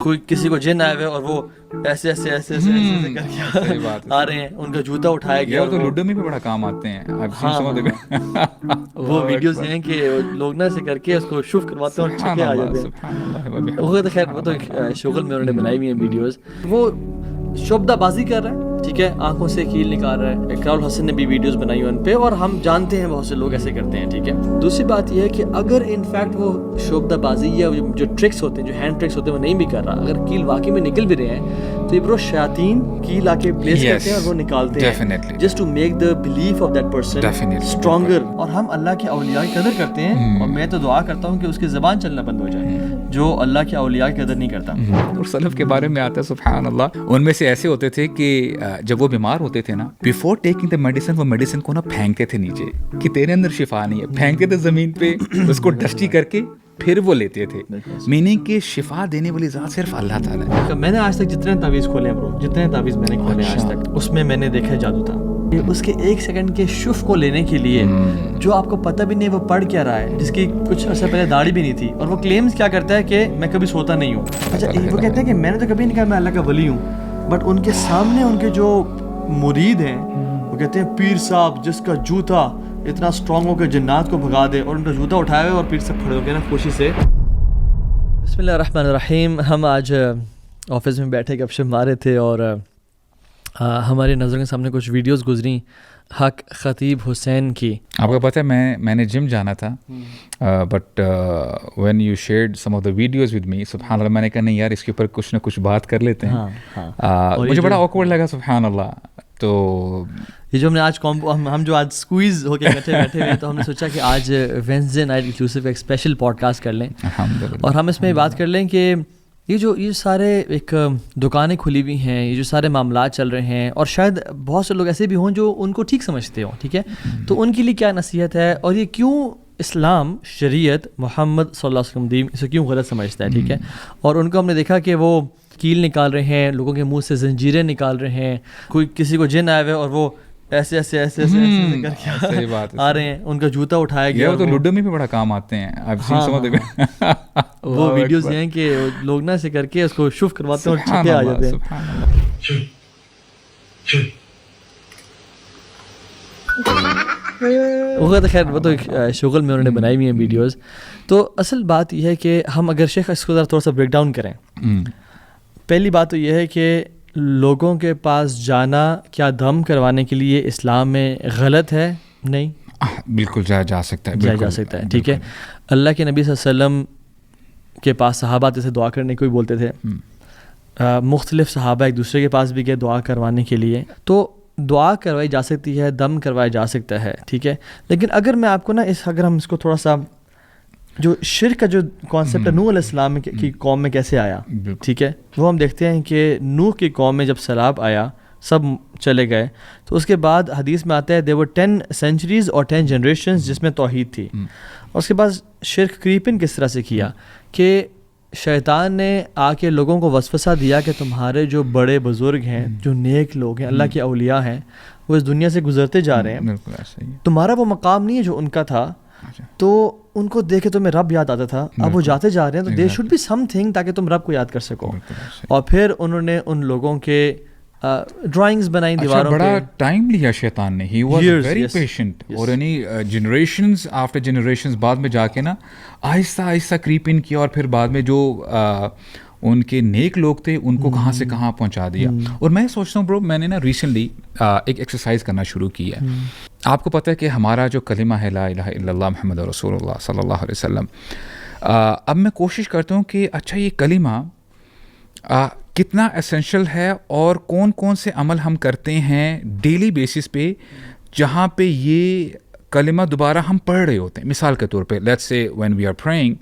کوئی کسی کو جن آئے ہوئے اور وہ ایسے ایسے ایسے ایسے ایسے کر کے آ رہے ہیں, ان کا جوتا اٹھایا گیا. تو لوڈو میں بھی بڑا کام آتے ہیں. وہ ویڈیوز ہیں کہ لوگ نا ایسے کر کے اس کو شوف کرواتے ہیں اور چھکے آ جاتے ہیں. وہ تو خیر وہ تو شغل میں انہوں نے بنائی ہوئی ہیں ویڈیوز. وہ شعبدہ بازی کر رہا ہے, ٹھیک ہے, آنکھوں سے کیل نکال رہا ہے. اقرار الحسن نے بھی ویڈیوز بنائی ان پہ, اور ہم جانتے ہیں بہت سے لوگ ایسے کرتے ہیں, ٹھیک ہے. دوسری بات یہ ہے کہ اگر انفیکٹ وہ شعبدہ بازی یا جو ٹرکس ہوتے ہیں, جو ہینڈ ٹرکس ہوتے ہیں, وہ نہیں بھی کر رہا, اگر کیل واقعی میں نکل بھی رہے ہیں, تو یہ برو شیاطین کیل آ کے پلیس کرتے ہیں اور وہ نکالتے ہیں just to make the belief of that person stronger. اور ہم اللہ کے اولیاء کی قدر کرتے ہیں, اور میں تو دعا کرتا ہوں کہ اس کی زبان چلنا بند ہو جائے جو اللہ کے اولیاء کی قدر نہیں کرتا. اور سلف کے بارے میں آتا ہے سبحان اللہ, ان میں سے ایسے ہوتے تھے کہ جب وہ بیمار ہوتے تھے نا, بیفور ٹیکنگ دا میڈیسن, وہ میڈیسن کو نا پھینکتے تھے نیچے کہ تیرے اندر شفا نہیں ہے, پھینکتے تھے زمین پہ, اس کو ڈسٹی کر کے پھر وہ لیتے تھے. میننگ کہ شفا دینے والی ذات صرف اللہ تعالیٰ ہے. میں نے آج تک جتنے تعویذ کھولے ہیں برو, جتنے تعویذ میں نے کھولے آج تک, اس میں نے دیکھا جادو تھا. اس کے ایک سیکنڈ کے شف کو لینے کے لیے جو آپ کو پتہ بھی نہیں وہ پڑھ کیا رہا ہے, جس کی کچھ عرصہ پہلے داڑھی بھی نہیں تھی, اور وہ کلیمز کیا کرتا ہے کہ میں کبھی سوتا نہیں ہوں. اچھا وہ کہتے ہیں کہ میں نے تو کبھی نہیں کہا میں اللہ کا ولی ہوں, بٹ ان کے سامنے ان کے جو مرید ہیں وہ کہتے ہیں پیر صاحب جس کا جوتا اتنا اسٹرانگ ہو کہ جنات کو بھگا دے, اور ان کا جوتا اٹھائے ہوئے اور پیر صاحب کھڑے ہو گئے نا خوشی سے. بسم اللہ الرحمن الرحیم. ہم آج آفس میں بیٹھے گپ شپ مارے تھے, اور ہماری نظروں کے سامنے کچھ ویڈیوز گزری حق خطیب حسین کی. آپ کو پتہ ہے میں نے جم جانا تھا, but when you shared some of the videos with me, سبحان اللہ, میں نے کہا نہیں یار اس کے اوپر کچھ نہ کچھ بات کر لیتے ہیں. مجھے بڑا آکورڈ لگا سبحان اللہ. تو یہ جو ہم نے آج ہم جو آج اسکویز ہو کے بیٹھے ہوئے, تو ہم نے سوچا کہ آج وینسڈے نائٹ انکلوسیو ایک اسپیشل پوڈ کاسٹ کر لیں, اور ہم اس میں بات کر لیں کہ یہ سارے ایک دکانیں کھلی ہوئی ہیں, یہ جو سارے معاملات چل رہے ہیں, اور شاید بہت سے لوگ ایسے بھی ہوں جو ان کو ٹھیک سمجھتے ہوں, ٹھیک ہے, تو ان کے لیے کیا نصیحت ہے, اور یہ کیوں اسلام شریعت محمد صلی اللہ علیہ وسلم دین اسے کیوں غلط سمجھتا ہے, ٹھیک ہے. اور ان کو ہم نے دیکھا کہ وہ کیل نکال رہے ہیں, لوگوں کے منہ سے زنجیریں نکال رہے ہیں, کوئی کسی کو جن آئے ہوئے اور وہ ایسے ایسے ایسے ایسے ایسے کر کے آ رہے ہیں, ان کا جوتا اٹھایا گیا. تو لوڈو میں بھی بڑا کام آتے ہیں. وہ ویڈیوز ہیں کہ لوگ نا ایسے کر کے اس کو شوف کرواتے ہیں اور چھکے آ جاتے ہیں. وہ تو خیر وہ تو شغل میں انہوں نے بنائی ہوئی ہیں ویڈیوز. تو اصل بات یہ ہے کہ ہم اگر شیخ اس کو تھوڑا سا بریک ڈاؤن کریں, پہلی بات تو یہ ہے کہ لوگوں کے پاس جانا کیا دم کروانے کے لیے اسلام میں غلط ہے؟ نہیں, بالکل جا سکتا ہے, جا سکتا ہے, ٹھیک ہے. اللہ کے نبی صلی اللہ علیہ وسلم کے پاس صحابہ سے دعا کرنے کو بھی بولتے تھے, مختلف صحابہ ایک دوسرے کے پاس بھی گئے دعا کروانے کے لیے, تو دعا کروائی جا سکتی ہے, دم کروایا جا سکتا ہے, ٹھیک ہے. لیکن اگر میں آپ کو نا اگر ہم اس کو تھوڑا سا جو شرک کا جو کانسیپٹ ہے نوح علیہ السلام کی قوم میں کیسے آیا, ٹھیک ہے, وہ ہم دیکھتے ہیں کہ نوح کی قوم میں جب سیلاب آیا سب چلے گئے, تو اس کے بعد حدیث میں آتا ہے there were 10 centuries اور 10 generations جس میں توحید تھی. اور اس کے بعد شرک کریپن کس طرح سے کیا کہ شیطان نے آ کے لوگوں کو وسوسہ دیا کہ تمہارے جو بڑے بزرگ ہیں, جو نیک لوگ ہیں, اللہ کے اولیاء ہیں, وہ اس دنیا سے گزرتے جا رہے ہیں, تمہارا وہ مقام نہیں ہے جو ان کا تھا, تو ان کو دیکھے تمہیں رب یاد آتا تھا, اب وہ جاتے جا رہے ہیں, تو there should be something تاکہ تم رب کو یاد کر سکو. اور پھر انہوں نے ان لوگوں کے ڈرائنگز بنائی دیواروں پہ. بڑا ٹائم لیا شیطان نے, ہی واز ویری پیشنٹ, اور یعنی جنریشنز آفٹر جنریشنز بعد میں جا کے نا آہستہ آہستہ کریپ ان کیا, اور پھر بعد میں جو ان کے نیک لوگ تھے ان کو کہاں سے کہاں پہنچا دیا. اور میں سوچتا ہوں برو, میں نے نا ریسنٹلی ایک ایکسرسائز کرنا شروع کی ہے. آپ کو پتہ ہے کہ ہمارا جو کلمہ ہے لا الہ الا اللہ محمد رسول اللہ صلی اللہ علیہ وسلم, اب میں کوشش کرتا ہوں کہ اچھا یہ کلمہ کتنا اسینشل ہے, اور کون کون سے عمل ہم کرتے ہیں ڈیلی بیسس پہ جہاں پہ یہ کلمہ دوبارہ ہم پڑھ رہے ہوتے ہیں. مثال کے طور پہ let's say when we are praying,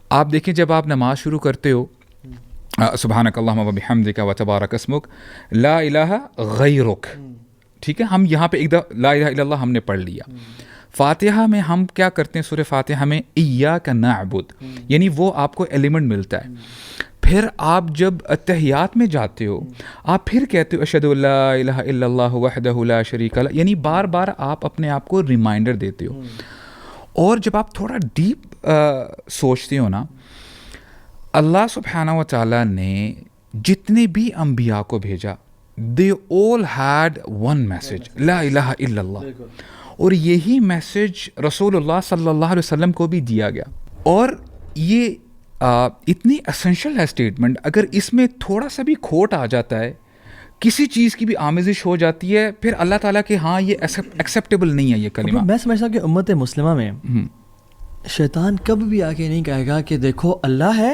آپ دیکھیں جب آپ نماز شروع کرتے ہو, سبحانک اللہم و بحمدک و تبارک اسمک لا الہ غیرک, ٹھیک ہے, ہم یہاں پہ ایک دفعہ لا الہ الا اللہ ہم نے پڑھ لیا. فاتحہ میں ہم کیا کرتے ہیں, سورہ فاتحہ میں ایاک نعبد, یعنی وہ آپ کو ایلیمنٹ ملتا ہے. پھر آپ جب اتحیات میں جاتے ہو آپ پھر کہتے ہو اشہد ان لا الہ الا اللہ وحدہ لا شریک لہ, یعنی بار بار آپ اپنے آپ کو ریمائنڈر دیتے ہو. اور جب آپ تھوڑا ڈیپ سوچتے ہو نا, اللہ سبحانہ و تعالیٰ نے جتنے بھی انبیاء کو بھیجا they all had one message لا الہ الا اللہ, اور یہی میسج رسول اللہ صلی اللہ علیہ وسلم کو بھی دیا گیا. اور یہ اتنی اسینشل ہے اسٹیٹمنٹ, اگر اس میں تھوڑا سا بھی کھوٹ آ جاتا ہے, کسی چیز کی بھی آمیزش ہو جاتی ہے, پھر اللہ تعالیٰ کہ ہاں یہ ایکسیپٹیبل نہیں ہے یہ کلمہ. میں سمجھتا ہوں کہ امت مسلمہ میں شیطان کبھی بھی آ کے نہیں کہے گا کہ دیکھو اللہ ہے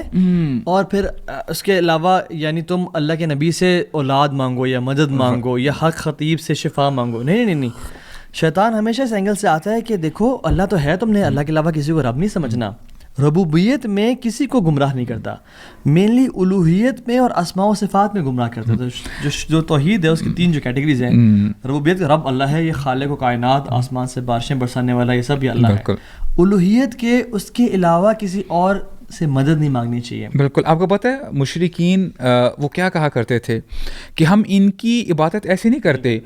اور پھر اس کے علاوہ یعنی تم اللہ کے نبی سے اولاد مانگو یا مدد مانگو یا حق خطیب سے شفا مانگو. نہیں. شیطان ہمیشہ اس اینگل سے آتا ہے کہ دیکھو اللہ تو ہے, تم نے اللہ کے علاوہ کسی کو رب نہیں سمجھنا. ربوبیت میں کسی کو گمراہ نہیں کرتا, مینلی الوہیت میں اور اسماء و صفات میں گمراہ کرتا ہے. جو توحید ہے اس کی 3 جو کیٹیگریز ہیں, ربوبیت کا رب اللہ ہے, یہ خالق و کائنات, آسمان سے بارشیں برسانے والا, یہ سب یہ اللہ ہے. الوہیت کے اس کے علاوہ کسی اور سے مدد نہیں مانگنی چاہیے. بالکل. آپ کو پتہ ہے مشرکین وہ کیا کہا کرتے تھے کہ ہم ان کی عبادت ایسی نہیں کرتے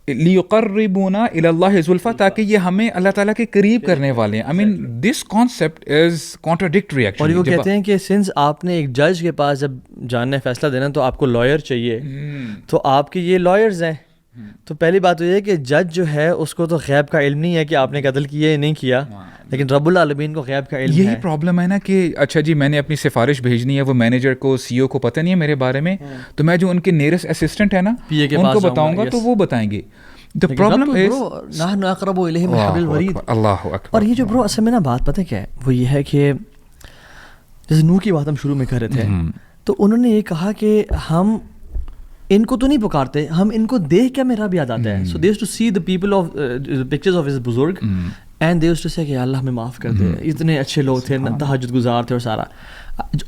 لیقربونا الی اللہ زلفیٰ, تاکہ یہ ہمیں اللہ تعالیٰ کے قریب کرنے والے ہیں. I mean this concept is contradictory actually. اور وہ کہتے ہیں کہ سنس آپ نے ایک جج کے پاس جب جاننا فیصلہ دینا تو آپ کو لائر چاہیے, تو آپ کے یہ لائرز ہیں. تو پہلی بات تو یہ ہے کہ جج جو ہے اس کو تو غیب کا علم نہیں ہے کہ آپ نے قتل کیا یا نہیں کیا, لیکن رب العالمین کو غیب کا علم ہے. یہی پرابلم ہے نا کہ اچھا جی میں نے اپنی سفارش بھیجنی ہے, وہ مینیجر کو سی او کو پتہ نہیں ہے میرے بارے میں, تو میں جو ان کے نیئرسٹ اسسٹنٹ ہے نا ان کو بتاؤں گا تو وہ بتائیں گے. The problem is نحن اقرب الیہ من حبل الورید. اللہ اکبر. اور یہ جو برو اصل میں نا بات پتہ کیا ہے, وہ یہ ہے کہ جیسے نوح کی بات ہم شروع میں کر رہے تھے, تو انہوں نے یہ کہا کہ ہم ان کو تو نہیں پکارتے, ہم ان کو دیکھ کے میرا بھی یاد آتا ہے. So they used to see the people of pictures of his بزرگ and they used to say کہ اللہ ہمیں معاف کر دے, اتنے اچھے لوگ تھے, تہجد گزار تھے اور سارا.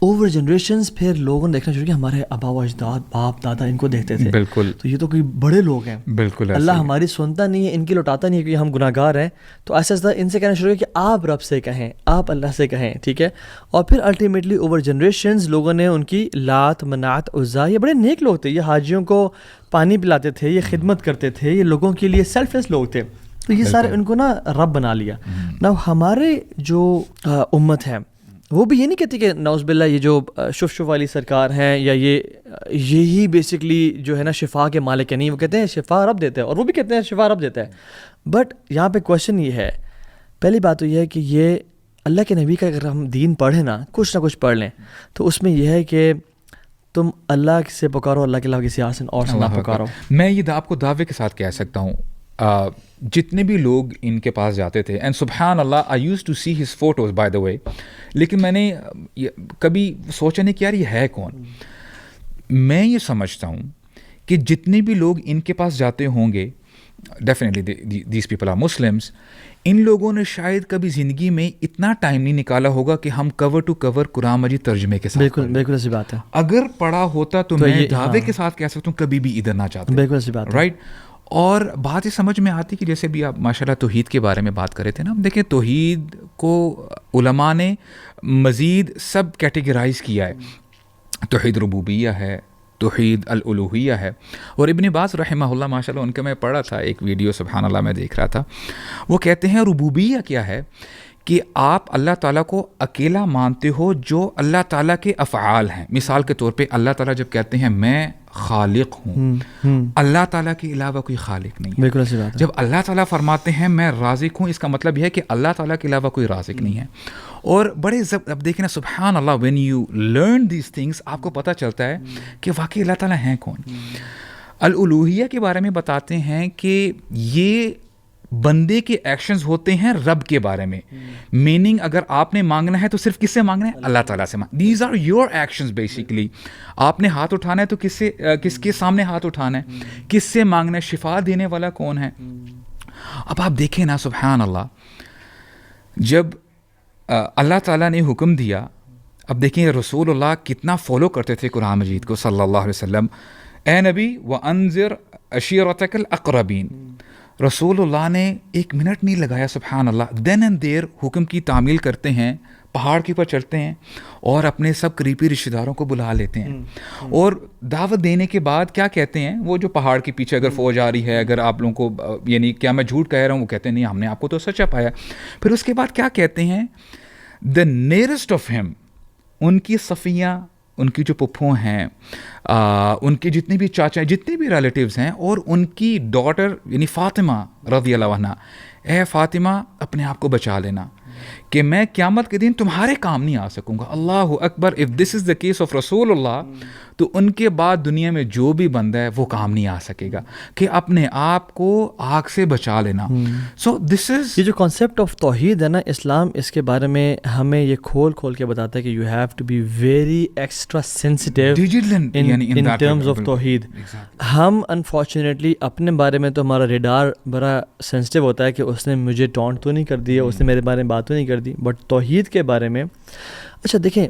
اوور جنریشنز پھر لوگوں نے دیکھنا شروع کیا, ہمارے آبا و اجداد باپ دادا ان کو دیکھتے تھے, بالکل, تو یہ تو کوئی بڑے لوگ ہیں, بالکل اللہ ہماری سنتا نہیں ہے, ان کی لوٹاتا نہیں ہے کہ ہم گناہ گار ہیں. تو ایسا ایسا ان سے کہنا شروع کیا کہ آپ رب سے کہیں, آپ اللہ سے کہیں, ٹھیک ہے. اور پھر الٹیمیٹلی اوور جنریشنز لوگوں نے ان کی لات منات عزا, یہ بڑے نیک لوگ تھے, یہ حاجیوں کو پانی پلاتے تھے, یہ خدمت کرتے تھے, یہ لوگوں کے لیے سیلف لیس لوگ تھے, تو یہ سارے ان کو نا رب بنا لیا. نا ہمارے جو امت ہے وہ بھی یہ نہیں کہتی کہ نعوذ باللہ یہ جو شف والی سرکار ہیں یا یہی بیسکلی جو ہے نا شفا کے مالک ہے. نہیں, وہ کہتے ہیں شفا رب دیتا ہے, اور وہ بھی کہتے ہیں شفا رب دیتا ہے. بٹ یہاں پہ کویشچن یہ ہے, پہلی بات تو یہ ہے کہ یہ اللہ کے نبی کا اگر ہم دین پڑھیں نا, کچھ نہ کچھ پڑھ لیں, تو اس میں یہ ہے کہ تم اللہ سے پکارو, اللہ کے علاوہ کسی اور سے نہ پکارو. میں یہ آپ کو دعوے کے ساتھ کہہ سکتا ہوں, جتنے بھی لوگ ان کے پاس جاتے تھے, اینڈ سبحان اللہ I use to see his photos by the way, لیکن میں نے کبھی سوچا نہیں کہ یار یہ ہے کون. میں یہ سمجھتا ہوں کہ جتنے بھی لوگ ان کے پاس جاتے ہوں گے, definitely these people are Muslims, ان لوگوں نے شاید کبھی زندگی میں اتنا ٹائم نہیں نکالا ہوگا کہ ہم کور ٹو کور قرآن مجید ترجمے کے ساتھ. بالکل ایسی بات ہے. اگر پڑھا ہوتا تو میں دعوے کے ساتھ کہہ سکتا ہوں کبھی بھی ادھر نہ جاتے. بالکل ایسی بات ہے, رائٹ. اور بات یہ سمجھ میں آتی کہ جیسے بھی آپ ماشاء اللہ توحید کے بارے میں بات کر رہے تھے نا, دیکھیں توحید کو علماء نے مزید سب کیٹیگرائز کیا ہے. توحید ربوبیہ ہے, توحید الالوہیہ ہے, اور ابن باز رحمہ اللہ ماشاء اللہ ان کا میں پڑھا تھا ایک ویڈیو, سبحان اللہ میں دیکھ رہا تھا, وہ کہتے ہیں ربوبیہ کیا ہے کہ آپ اللہ تعالیٰ کو اکیلا مانتے ہو جو اللہ تعالیٰ کے افعال ہیں. مثال کے طور پہ اللہ تعالیٰ جب کہتے ہیں میں خالق ہوں, اللہ تعالیٰ کے علاوہ کوئی خالق نہیں ہے. بالکل ایسی بات ہے. جب اللہ تعالیٰ فرماتے ہیں میں رازق ہوں, اس کا مطلب یہ ہے کہ اللہ تعالیٰ کے علاوہ کوئی رازق نہیں ہے. اور بڑے اب دیکھیں نا سبحان اللہ, when you learn these things آپ کو پتہ چلتا ہے کہ واقعی اللہ تعالیٰ ہیں کون. الالوہیہ کے بارے میں بتاتے ہیں کہ یہ بندے کے ایکشنز ہوتے ہیں رب کے بارے میں, میننگ اگر آپ نے مانگنا ہے تو صرف کس سے مانگنا ہے, اللہ تعالیٰ سے. These are your actions basically. آپ نے ہاتھ اٹھانا ہے تو کس کے سامنے ہاتھ اٹھانا ہے, کس سے مانگنا ہے, شفا دینے والا کون ہے. اب آپ دیکھیں نا سبحان اللہ, جب اللہ تعالیٰ نے حکم دیا, اب دیکھیں رسول اللہ کتنا فالو کرتے تھے قرآن مجید کو صلی اللہ علیہ وسلم. اے نبی وانذر عشیرتک الاقربین, رسول اللہ نے 1 منٹ نہیں لگایا سبحان اللہ, دین اینڈ دیر حکم کی تعمیل کرتے ہیں, پہاڑ کے اوپر چڑھتے ہیں اور اپنے سب قریبی رشتہ داروں کو بلا لیتے ہیں, اور دعوت دینے کے بعد کیا کہتے ہیں, وہ جو پہاڑ کے پیچھے اگر فوج آ رہی ہے, اگر آپ لوگوں کو یعنی کیا میں جھوٹ کہہ رہا ہوں, وہ کہتے ہیں نہیں ہم نے آپ کو تو سچا پایا. پھر اس کے بعد کیا کہتے ہیں, دا نیئرسٹ آف ہم, ان کی صفیہ، ان کی جو پپھوں ہیں، ان کے جتنے بھی چاچا، جتنے بھی ریلیٹیوز ہیں، اور ان کی ڈاٹر یعنی فاطمہ رضی اللہ عنہ، اے فاطمہ اپنے آپ کو بچا لینا کہ میں قیامت کے دن تمہارے کام نہیں آ سکوں گا. اللہ اکبر. If this is the case of رسول اللہ، تو ان کے بعد دنیا میں جو بھی بندہ ہے وہ کام نہیں آ سکے گا کہ اپنے آپ کو آگ سے بچا لینا. سو دس از یہ جو کانسیپٹ آف توحید ہے نا، اسلام اس کے بارے میں ہمیں یہ کھول کے بتاتا ہے کہ you have to be very extra sensitive in terms of توحید. ہم انفارچونیٹلی اپنے بارے میں تو ہمارا ریڈار بڑا سینسٹیو ہوتا ہے کہ اس نے مجھے ٹونٹ تو نہیں کر دیا، اس نے میرے بارے میں بات تو نہیں کر دی، بٹ توحید کے بارے میں اچھا دیکھیں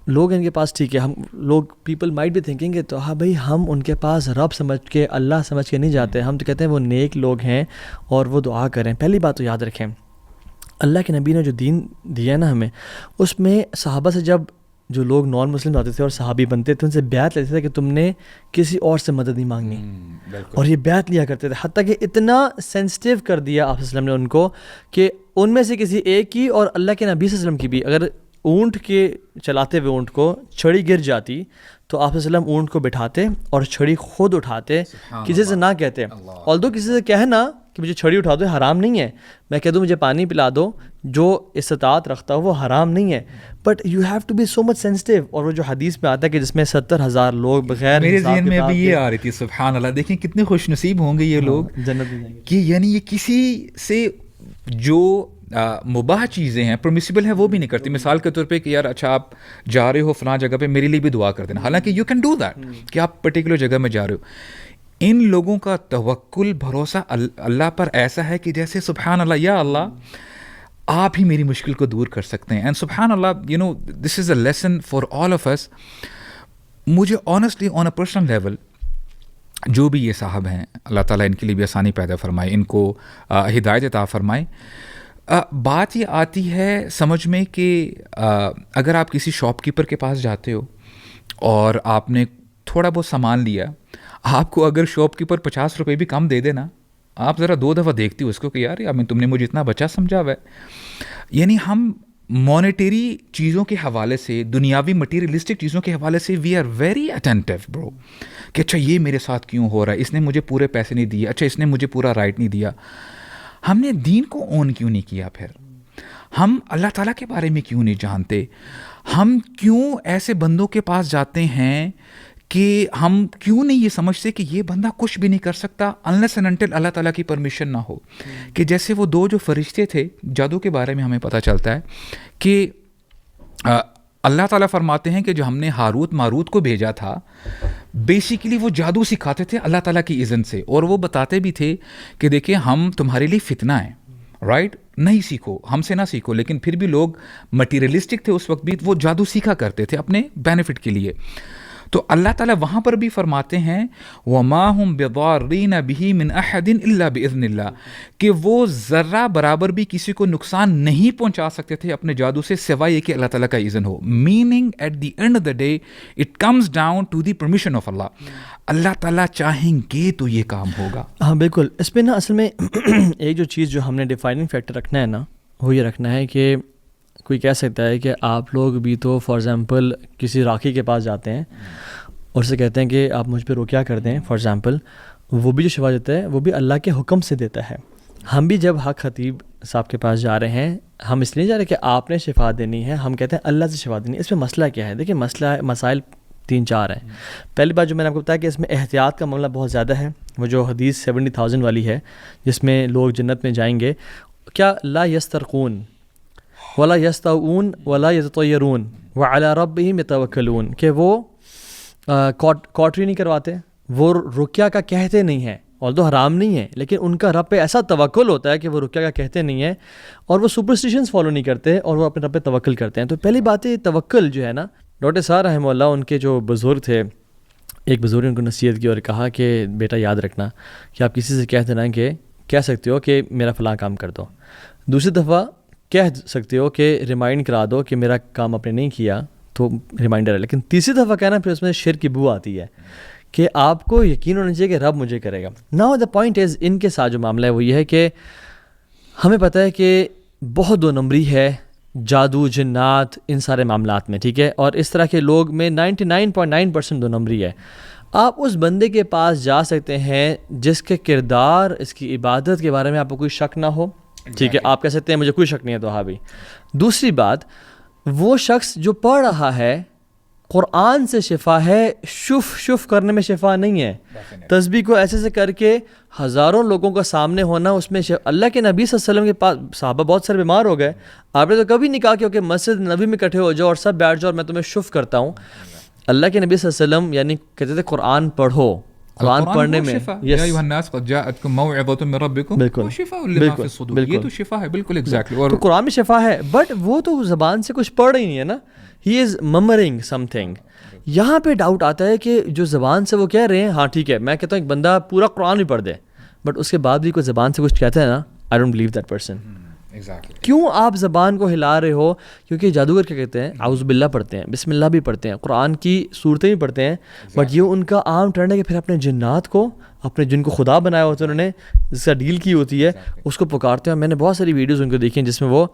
لوگ ان کے پاس ٹھیک ہے، ہم لوگ پیپل مائٹ بھی تھنکنگ کہ تو ہاں بھائی ہم ان کے پاس رب سمجھ کے، اللہ سمجھ کے نہیں جاتے، ہم تو کہتے ہیں وہ نیک لوگ ہیں اور وہ دعا کریں. پہلی بات تو یاد رکھیں اللہ کے نبی نے جو دین دیا نا ہمیں، اس میں صحابہ سے جب جو لوگ نان مسلم آتے تھے اور صحابی بنتے تھے ان سے بیعت لیتے تھے کہ تم نے کسی اور سے مدد نہیں مانگنی، اور یہ بیعت لیا کرتے تھے. حتیٰ کہ اتنا سینسٹیو کر دیا آپ صلی اللہ علیہ وسلم نے ان کو کہ ان میں سے کسی ایک کی اور اللہ کے نبی صلی اللہ علیہ وسلم کی بھی اگر اونٹ کے چلاتے ہوئے اونٹ کو چھڑی گر جاتی تو آپ صلی اللہ علیہ وسلم اونٹ کو بٹھاتے اور چھڑی خود اٹھاتے، کسی سے نہ کہتے. although کسی سے کہنا کہ مجھے چھڑی اٹھا دو حرام نہیں ہے، میں کہہ دوں مجھے پانی پلا دو، جو استطاعت رکھتا ہو وہ حرام نہیں ہے، but you have to be so much sensitive. اور وہ جو حدیث میں آتا ہے کہ جس میں 70,000 لوگ بغیر، میرے ذہن میں ابھی یہ آ رہی تھی سبحان اللہ، دیکھیں کتنے خوش نصیب ہوں گے یہ لوگ جنت میں جائیں گے کہ یعنی یہ کسی سے جو مباح چیزیں ہیں پرمیسیبل ہیں وہ بھی نہیں کرتی. مثال کے طور پہ کہ یار اچھا آپ جا رہے ہو فلاں جگہ پہ، میرے لیے بھی دعا کر دینا، حالانکہ یو کین ڈو دیٹ کہ آپ پرٹیکولر جگہ میں جا رہے ہو. ان لوگوں کا توکل، بھروسہ اللہ پر ایسا ہے کہ جیسے سبحان اللہ، یا اللہ آپ ہی میری مشکل کو دور کر سکتے ہیں. اینڈ سبحان اللہ، you know this is a lesson for all of us. مجھے honestly on a personal level جو بھی یہ صاحب ہیں، اللہ تعالیٰ ان کے لیے بھی آسانی پیدا فرمائے، ان کو ہدایت عطا فرمائے. بات یہ آتی ہے سمجھ میں کہ اگر آپ کسی شاپ کیپر کے پاس جاتے ہو اور آپ نے تھوڑا بہت سامان لیا، آپ کو اگر شاپ کیپر 50 روپے بھی کم دے دینا، آپ ذرا 2 دفعہ دیکھتی ہو اس کو کہ یار تم نے مجھے اتنا بچا سمجھا ہوا ہے. یعنی ہم مانیٹری چیزوں کے حوالے سے، دنیاوی مٹیریلسٹک چیزوں کے حوالے سے وی آر ویری اٹینٹیو برو کہ اچھا یہ میرے ساتھ کیوں ہو رہا ہے، اس نے مجھے پورے پیسے نہیں دیے، اچھا اس نے مجھے پورا رائٹ نہیں دیا. ہم نے دین کو اون کیوں نہیں کیا؟ پھر ہم اللہ تعالیٰ کے بارے میں کیوں نہیں جانتے؟ ہم کیوں ایسے بندوں کے پاس جاتے ہیں کہ ہم کیوں نہیں یہ سمجھتے کہ یہ بندہ کچھ بھی نہیں کر سکتا unless and until اللہ تعالیٰ کی پرمیشن نہ ہو؟ کہ جیسے وہ 2 جو فرشتے تھے، جادو کے بارے میں ہمیں پتہ چلتا ہے کہ اللہ تعالیٰ فرماتے ہیں کہ جو ہم نے ہاروت ماروت کو بھیجا تھا، بیسیکلی وہ جادو سکھاتے تھے اللہ تعالیٰ کی اذن سے، اور وہ بتاتے بھی تھے کہ دیکھیں ہم تمہارے لیے فتنہ ہیں، رائٹ؟ نہیں سیکھو، ہم سے نہ سیکھو. لیکن پھر بھی لوگ مٹیریلسٹک تھے اس وقت بھی، وہ جادو سیکھا کرتے تھے اپنے بینیفٹ کے لیے. تو اللہ تعالیٰ وہاں پر بھی فرماتے ہیں وَمَا هُمْ بِضَارِّينَ بِهِ مِنْ أَحَدٍ إِلَّا بِإِذْنِ اللَّهِ، کہ وہ ذرہ برابر بھی کسی کو نقصان نہیں پہنچا سکتے تھے اپنے جادو سے سوائے یہ کہ اللہ تعالیٰ کا اذن ہو. Meaning at the end of the day it comes down to the permission of Allah. Allah تعالیٰ چاہیں گے تو یہ کام ہوگا. ہاں بالکل. اس میں نا اصل میں ایک جو چیز جو ہم نے ڈیفائننگ فیکٹر رکھنا ہے نا، وہ یہ رکھنا ہے کہ کوئی کہہ سکتا ہے کہ آپ لوگ بھی تو فار ایگزامپل کسی راکھی کے پاس جاتے ہیں اور اسے کہتے ہیں کہ آپ مجھ پہ روکیا کر دیں، فار ایگزامپل وہ بھی جو شفا دیتا ہے وہ بھی اللہ کے حکم سے دیتا ہے. ہم بھی جب حق خطیب صاحب کے پاس جا رہے ہیں، ہم اس لیے جا رہے ہیں کہ آپ نے شفا دینی ہے، ہم کہتے ہیں اللہ سے شفا دینی ہے. اس میں مسئلہ کیا ہے؟ دیکھیں مسائل 3-4 ہیں. پہلی بات جو میں نے آپ کو بتایا کہ اس میں احتیاط کا معاملہ بہت زیادہ ہے. وہ جو حدیث 70,000 والی ہے جس میں لوگ جنت میں جائیں گے، کیا لا یسترقون ولا یستعون ولا یتطیرون وعلی ربہم یتوکلون، کہ وہ کاٹری نہیں کرواتے، وہ رقیہ کا کہتے نہیں ہیں، although حرام نہیں ہے، لیکن ان کا رب پہ ایسا توکل ہوتا ہے کہ وہ رقیہ کا کہتے نہیں ہیں، اور وہ سپرسٹیشنز فالو نہیں کرتے، اور وہ اپنے رب پہ توکل کرتے ہیں. تو پہلی بات ہے توکل جو ہے نا، ڈاکٹر صاحب رحمہ اللہ ان کے جو بزرگ تھے، ایک بزرگ نے ان کو نصیحت کی اور کہا کہ بیٹا یاد رکھنا کہ آپ کسی سے کہتے نا کہ کہہ سکتے ہو کہ میرا فلاں کام کر دو، دوسری دفعہ کہہ سکتے ہو کہ ریمائنڈ کرا دو کہ میرا کام آپ نے نہیں کیا تو ریمائنڈر ہے، لیکن تیسری دفعہ کہنا پھر اس میں شرک کی بو آتی ہے کہ آپ کو یقین ہونا چاہیے کہ رب مجھے کرے گا. ناؤ دا پوائنٹ از، ان کے ساتھ جو معاملہ ہے وہ یہ ہے کہ ہمیں پتہ ہے کہ بہت 2 نمبری ہے جادو جنات ان سارے معاملات میں, ٹھیک ہے, اور اس طرح کے لوگ میں 99.9% 2 نمبری ہے. آپ اس بندے کے پاس جا سکتے ہیں جس کے کردار, اس کی عبادت کے بارے میں آپ کو کوئی شک نہ ہو, ٹھیک ہے, آپ کہہ سکتے ہیں مجھے کوئی شک نہیں ہے تو ہاں بھی. دوسری بات, وہ شخص جو پڑھ رہا ہے قرآن سے شفا ہے, شف کرنے میں شفا نہیں ہے. تسبیح کو ایسے سے کر کے ہزاروں لوگوں کا سامنے ہونا, اس میں اللہ کے نبی صلی اللہ علیہ وسلم کے پاس صحابہ بہت سارے بیمار ہو گئے, آپ نے تو کبھی نہیں کہا کہ مسجد نبی میں اکٹھے ہو جاؤ اور سب بیٹھ جاؤ اور میں تمہیں شف کرتا ہوں. اللہ کے نبی صلی اللہ علیہ وسلم یعنی کہتے تھے قرآن پڑھو, قرآن پڑھنے میں یا ایھا الناس قد جاءتکم موعظۃ من ربکم وشفاء لما فی الصدور, یہ تو شفا ہے بالکل ایگزیکٹلی. اور قرآن میں شفا ہے, بٹ وہ تو زبان سے کچھ پڑھ رہی نہیں ہے نا, ہی از ممرنگ سم تھنگ. یہاں پہ ڈاؤٹ آتا ہے کہ جو زبان سے وہ کہہ رہے ہیں, ہاں ٹھیک ہے, میں کہتا ہوں ایک بندہ پورا قرآن بھی پڑھ دے بٹ اس کے بعد بھی کوئی زبان سے کچھ کہتا ہے نا, I don't believe that person. کیوں آپ زبان کو ہلا رہے ہو؟ کیونکہ جادوگر کیا کہتے ہیں, اعوذ باللہ پڑھتے ہیں, بسم اللہ بھی پڑھتے ہیں, قرآن کی صورتیں بھی پڑھتے ہیں, بٹ یہ ان کا عام ٹرینڈ ہے کہ پھر اپنے جنات کو, اپنے جن کو خدا بنایا ہوتا ہے انہوں نے, جس کا ڈیل کی ہوتی ہے, اس کو پکارتے ہیں. میں نے بہت ساری ویڈیوز ان کو دیکھی ہیں جس میں وہ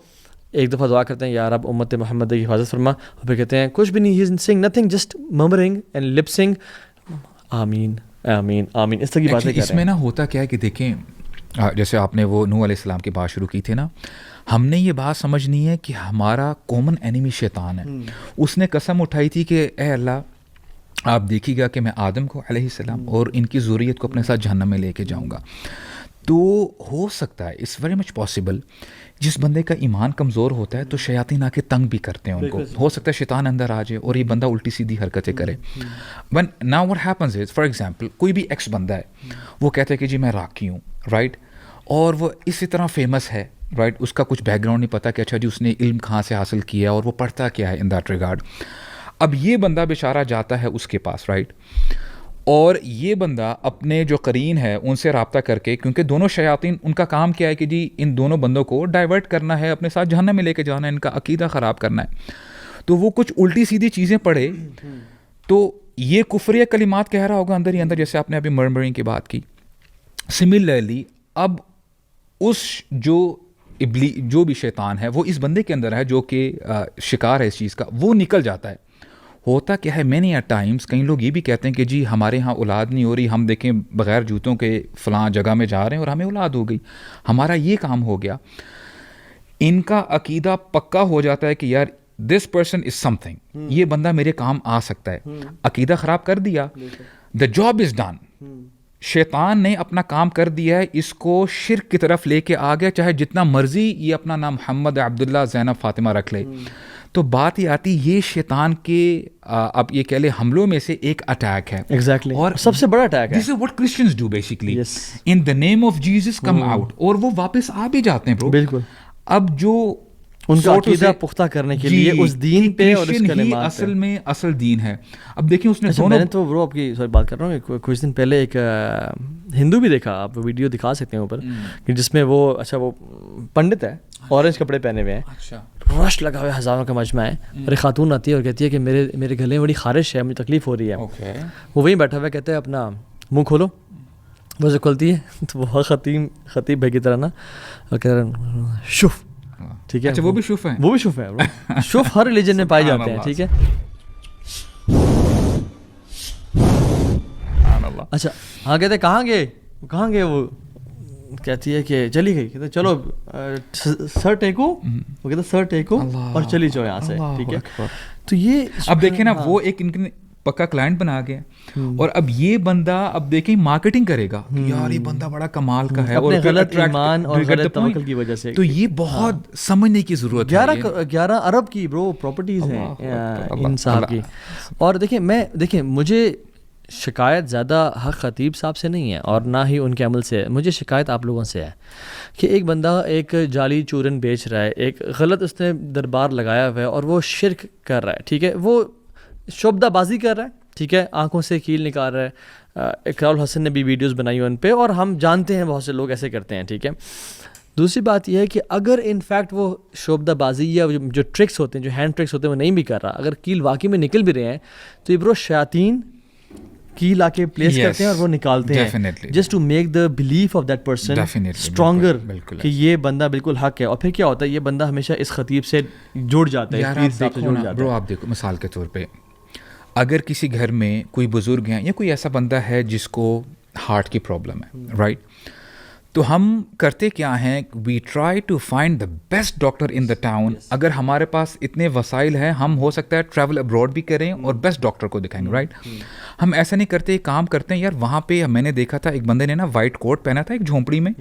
ایک دفعہ دعا کرتے ہیں یا رب امت محمد کی حفاظت فرما, اور پھر کہتے ہیں کچھ بھی نہیں, ہی از سنگ نتھنگ, جسٹ ممرنگ اینڈ لپ سنگ, آمین آمین آمین, اس طرح کی باتیں کر رہے ہیں. اس میں نا ہوتا کیا ہے کہ دیکھیں, جیسے آپ نے وہ نوح علیہ السلام کی بات شروع کی تھی نا, ہم نے یہ بات سمجھنی ہے کہ ہمارا کامن اینیمی شیطان ہے. اس نے قسم اٹھائی تھی کہ اے اللہ آپ دیکھیے گا کہ میں آدم کو علیہ السلام اور ان کی ذریت کو اپنے ساتھ جہنم میں لے کے جاؤں گا. تو ہو سکتا ہے, اٹس ویری مچ پاسبل, جس بندے کا ایمان کمزور ہوتا ہے تو شیاطین آ کے تنگ بھی کرتے ہیں ان کو, ہو سکتا ہے شیطان اندر آ جائے اور یہ بندہ الٹی سیدھی حرکتیں کرے. One now what happens is, for example کوئی بھی ایکس بندہ ہے, وہ کہتا ہے کہ جی میں راکی ہوں, رائٹ, اور وہ اسی طرح فیمس ہے, رائٹ, اس کا کچھ بیک گراؤنڈ نہیں پتا کہ اچھا جی اس نے علم کہاں سے حاصل کیا اور وہ پڑھتا کیا ہے ان دیٹ ریگارڈ. اب یہ بندہ بیچارہ جاتا ہے اس کے پاس, رائٹ, اور یہ بندہ اپنے جو قرین ہے ان سے رابطہ کر کے, کیونکہ دونوں شیاطین ان کا کام کیا ہے کہ جی ان دونوں بندوں کو ڈائیورٹ کرنا ہے, اپنے ساتھ جہنم میں لے کے جانا ہے, ان کا عقیدہ خراب کرنا ہے. تو وہ کچھ الٹی سیدھی چیزیں پڑھے تو یہ کفریہ کلمات کہہ رہا ہوگا اندر ہی اندر, جیسے آپ نے ابھی مرمرنگ کی بات کی. سملرلی اب اس جو بھی شیطان ہے وہ اس بندے کے اندر ہے جو کہ شکار ہے اس چیز کا, وہ نکل جاتا ہے. ہوتا کیا ہے, مینی ایٹ ٹائمس کئی لوگ یہ بھی کہتے ہیں کہ جی ہمارے ہاں اولاد نہیں ہو رہی, ہم دیکھیں بغیر جوتوں کے فلاں جگہ میں جا رہے ہیں اور ہمیں اولاد ہو گئی, ہمارا یہ کام ہو گیا. ان کا عقیدہ پکا ہو جاتا ہے کہ یار this person is some thing, یہ بندہ میرے کام آ سکتا ہے. عقیدہ خراب کر دیا, دا جاب از ڈن, شیطان نے اپنا کام کر دیا ہے, اس کو شرک کی طرف لے کے آ گیا, چاہے جتنا مرضی یہ اپنا نام محمد عبداللہ زینب فاطمہ رکھ لے. تو بات یہ آتی, یہ شیطان کے اب یہ کہہ لے حملوں میں سے ایک اٹیک ہے. ایگزیکٹلی, اور سب سے بڑا اٹیک ہے. This is what Christians do basically, in the name of Jesus come out, اور وہ واپس آ بھی جاتے ہیں برو. بالکل, اب جو ان کا عقیدہ پختہ کرنے کے لیے اس دین پہ اور اس کلمات اصل میں اصل دین ہے. اب دیکھیں اس نے دونوں, میں نے تو برو آپ کی سوری بات کر رہا ہوں, کچھ دن پہلے ایک ہندو بھی دیکھا, آپ ویڈیو دکھا سکتے ہیں اوپر, جس میں وہ اچھا وہ پنڈت ہے, اورنج کپڑے پہنے ہوئے ہیں, رش لگا ہوا ہے, ہزاروں کا مجمع ہے, اور ایک خاتون آتی ہے اور کہتی ہے کہ میرے گلے میں بڑی خارش ہے, مجھے تکلیف ہو رہی ہے. وہ وہیں بیٹھا ہوا ہے, کہتے ہیں اپنا منہ کھولو, وہ جو کھلتی ہے تو وہ خطیب بھائی کی طرح نا, اور کہہ رہے ہیں شف, ٹھیک ہے, اچھا وہ بھی شف ہیں, وہ بھی شف ہے, شف ہر ریلیجن میں پائے جاتے ہیں, ٹھیک ہے. اچھا ہاں, کہتے کہاں گئے, وہ کہتی ہے کہ چلی گئی, کہتے چلو سر ٹیکو, وہ کہتے سر ٹیکو اور چلی جاؤ یہاں سے, ٹھیک ہے. تو یہ اب دیکھیں نا, وہ ایک ان پکا کلائنٹ بنا گیا, اور اب یہ بندہ اب دیکھیں مارکیٹنگ کرے گا کہ یار یہ بندہ بڑا کمال کا ہے, اور غلط ایمان اور غلط توکل کی وجہ سے. تو یہ بہت سمجھنے کی ضرورت ہے. 11 ارب کی برو پراپرٹیز ہیں ان صاحب کی. اور دیکھیں مجھے شکایت زیادہ حق خطیب صاحب سے نہیں ہے, اور نہ ہی ان کے عمل سے ہے, مجھے شکایت آپ لوگوں سے ہے کہ ایک بندہ ایک جعلی چورن بیچ رہا ہے, ایک غلط اس نے دربار لگایا ہوا ہے, اور وہ شرک کر رہا ہے, ٹھیک ہے, وہ شعبدہ بازی کر رہا ہے, ٹھیک ہے, آنکھوں سے کیل نکال رہا ہے. اقرار الحسن نے بھی ویڈیوز بنائی ان پہ, اور ہم جانتے ہیں بہت سے لوگ ایسے کرتے ہیں, ٹھیک ہے. دوسری بات یہ ہے کہ اگر ان فیکٹ وہ شعبدہ بازی یا جو ٹرکس ہوتے ہیں, جو ہینڈ ٹرکس ہوتے ہیں, وہ نہیں بھی کر رہا, اگر کیل واقعی میں نکل بھی رہے ہیں, تو یہ برو شیاطین کی لا کے پلیس کرتے ہیں اور وہ نکالتے ہیں just to make the belief of that person stronger کہ یہ بندہ بالکل حق ہے. اور پھر کیا ہوتا ہے, یہ بندہ ہمیشہ اس خطیب سے جڑ جاتا ہے. برو آپ دیکھو مثال کے طور پہ اگر کسی گھر میں کوئی بزرگ ہیں یا کوئی ایسا بندہ ہے جس کو ہارٹ کی پرابلم ہے, رائٹ, تو ہم کرتے کیا ہیں, we try to find the best doctor in the town. اگر ہمارے پاس اتنے وسائل ہیں ہم ہو سکتا ہے ٹریول ابراڈ بھی کریں اور بیسٹ ڈاکٹر کو دکھائیں گے, رائٹ. ہم ایسا نہیں کرتے, ایک کام کرتے ہیں یار, وہاں پہ میں نے دیکھا تھا ایک بندے نے نا وائٹ کوٹ پہنا تھا ایک جھونپڑی میں,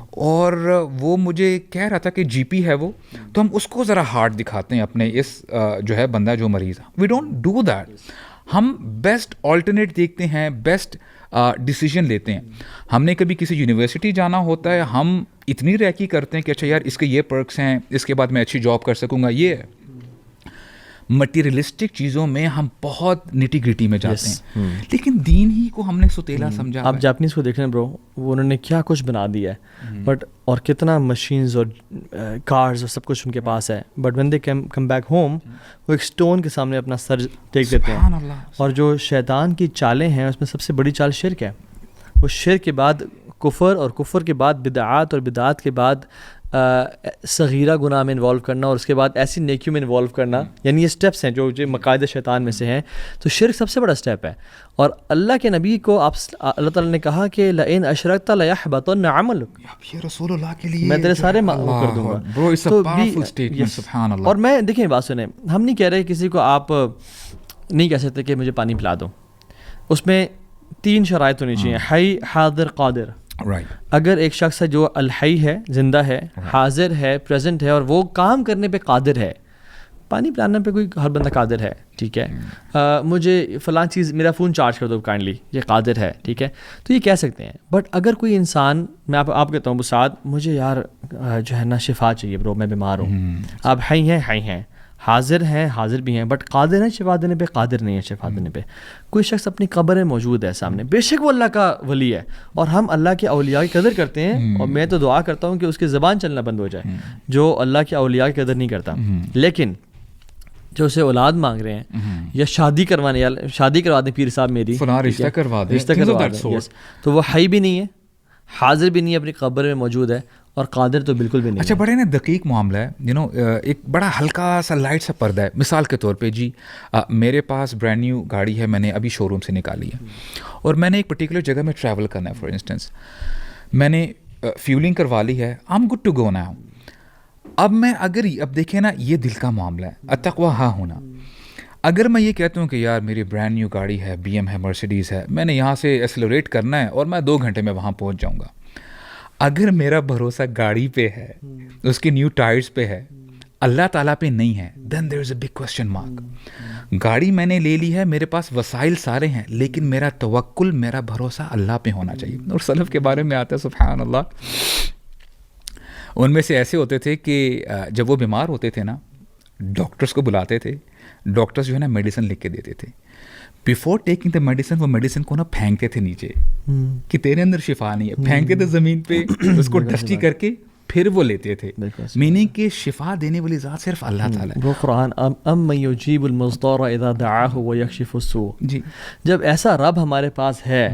اور وہ مجھے کہہ رہا تھا کہ جی پی ہے وہ, تو ہم اس کو ذرا ہارٹ دکھاتے ہیں اپنے اس جو ہے بندہ جو مریض ہے. We don't do that. ہم بیسٹ آلٹرنیٹ دیکھتے ہیں, بیسٹ ڈیسیجن لیتے ہیں. ہم نے کبھی کسی یونیورسٹی جانا ہوتا ہے, ہم اتنی ریکی کرتے ہیں کہ اچھا یار اس کے یہ پرکس ہیں, اس کے بعد میں اچھی جاب کر سکوں گا. یہ مٹیریلسٹک چیزوں میں ہم بہت نٹی گریٹی میں جاتے ہیں, لیکن دین ہی کو ہم نے ستیلا سمجھا. آپ جاپنیز کو دیکھ رہے ہیں برو, وہ انہوں نے کیا کچھ بنا دیا ہے, بٹ اور کتنا مشینز اور کارز اور سب کچھ ان کے پاس ہے, but when they come back home وہ ایک اسٹون کے سامنے اپنا سر ٹیک دیتے ہیں. اور جو شیطان کی چالیں ہیں اس میں سب سے بڑی چال شرک ہے. وہ شرک کے بعد کفر, اور کفر کے بعد بدعات, اور بدعات کے بعد صغیرہ گناہ میں انوالو کرنا, اور اس کے بعد ایسی نیکیوں میں انوالو کرنا. یعنی یہ سٹیپس ہیں جو مقاصد شیطان میں سے ہیں. تو شرک سب سے بڑا سٹیپ ہے. اور اللہ کے نبی کو اللہ تعالیٰ نے کہا کہ لئن اشرکت لیحبطن عملک, یہ رسول اللہ کے لیے میں تیرے سارے وہ کر دوں گا. اور میں دیکھیں بات سنیں, ہم نہیں کہہ رہے کسی کو آپ نہیں کہہ سکتے کہ مجھے پانی پلا دو. اس میں 3 شرائط ہونی چاہیے, حی, حاضر, قادر. اگر ایک شخص ہے جو الحی ہے, زندہ ہے, حاضر ہے, پریزنٹ ہے, اور وہ کام کرنے پہ قادر ہے, پانی پلانے پہ کوئی ہر بندہ قادر ہے, ٹھیک ہے, مجھے فلاں چیز میرا فون چارج کر دو کائنڈلی, یہ قادر ہے, ٹھیک ہے, تو یہ کہہ سکتے ہیں. بٹ اگر کوئی انسان, میں آپ کہتا ہوں بساد, مجھے یار جو ہے نا شفا چاہیے برو, میں بیمار ہوں, آپ حی ہیں, حاضر ہیں, حاضر بھی ہیں, بٹ قادر ہیں شفا دینے پہ, قادر نہیں ہے شفا دینے پہ. کوئی شخص اپنی قبر میں موجود ہے سامنے, بے شک وہ اللہ کا ولی ہے, اور ہم اللہ کے اولیاء کی قدر کرتے ہیں, اور میں تو دعا کرتا ہوں کہ اس کی زبان چلنا بند ہو جائے جو اللہ کے اولیاء کی قدر نہیں کرتا. لیکن جو اسے اولاد مانگ رہے ہیں, یا شادی کروانے, یا شادی کروا دیں پیر صاحب میری, رشتہ کروا دیں, تو وہ حی بھی نہیں ہے, حاضر بھی نہیں ہے, اپنی قبر میں موجود ہے, اور قادر تو بالکل بھی نہیں. اچھا, بڑے نا دقیق معاملہ ہے, ایک بڑا ہلکا سا لائٹ سا پردہ ہے. مثال کے طور پہ جی, میرے پاس برانڈ نیو گاڑی ہے, میں نے ابھی شو روم سے نکالی ہے, اور میں نے ایک پرٹیکولر جگہ میں ٹریول کرنا ہے. فار انسٹنس میں نے فیولنگ کروا لی ہے, I am good to go now. اب دیکھیں نا, یہ دل کا معاملہ ہے, التقویٰ ہاں ہونا. اگر میں یہ کہتا ہوں کہ یار میری برانڈ نیو گاڑی ہے, بی ایم ہے, مرسیڈیز ہے, میں نے یہاں سے ایکسلریٹ کرنا ہے اور میں 2 گھنٹے میں وہاں پہنچ جاؤں گا, اگر میرا بھروسہ گاڑی پہ ہے, اس کے نیو ٹائرز پہ ہے, اللہ تعالیٰ پہ نہیں ہے, then there is a big question mark. گاڑی میں نے لے لی ہے, میرے پاس وسائل سارے ہیں, لیکن میرا توکل, میرا بھروسہ اللہ پہ ہونا چاہیے. اور سلف کے بارے میں آتا ہے سبحان اللہ, ان میں سے ایسے ہوتے تھے کہ جب وہ بیمار ہوتے تھے نا, ڈاکٹرز کو بلاتے تھے, ڈاکٹرز جو ہے نا میڈیسن لکھ کے دیتے تھے. بیفور ٹیکنگ دا میڈیسن, وہ میڈیسن کو نا پھینکتے تھے نیچے کہ تیرے اندر شفا نہیں ہے, پھینکتے تھے زمین پہ, اس کو ڈسٹی کر کے پھر وہ لیتے تھے. میننگ کہ شفا دینے والی ذات صرف اللہ تعالیٰ ہے. وہ قرآن امن یجیب المضطر اذا دعاہ ویکشف السوء, جی جب ایسا رب ہمارے پاس ہے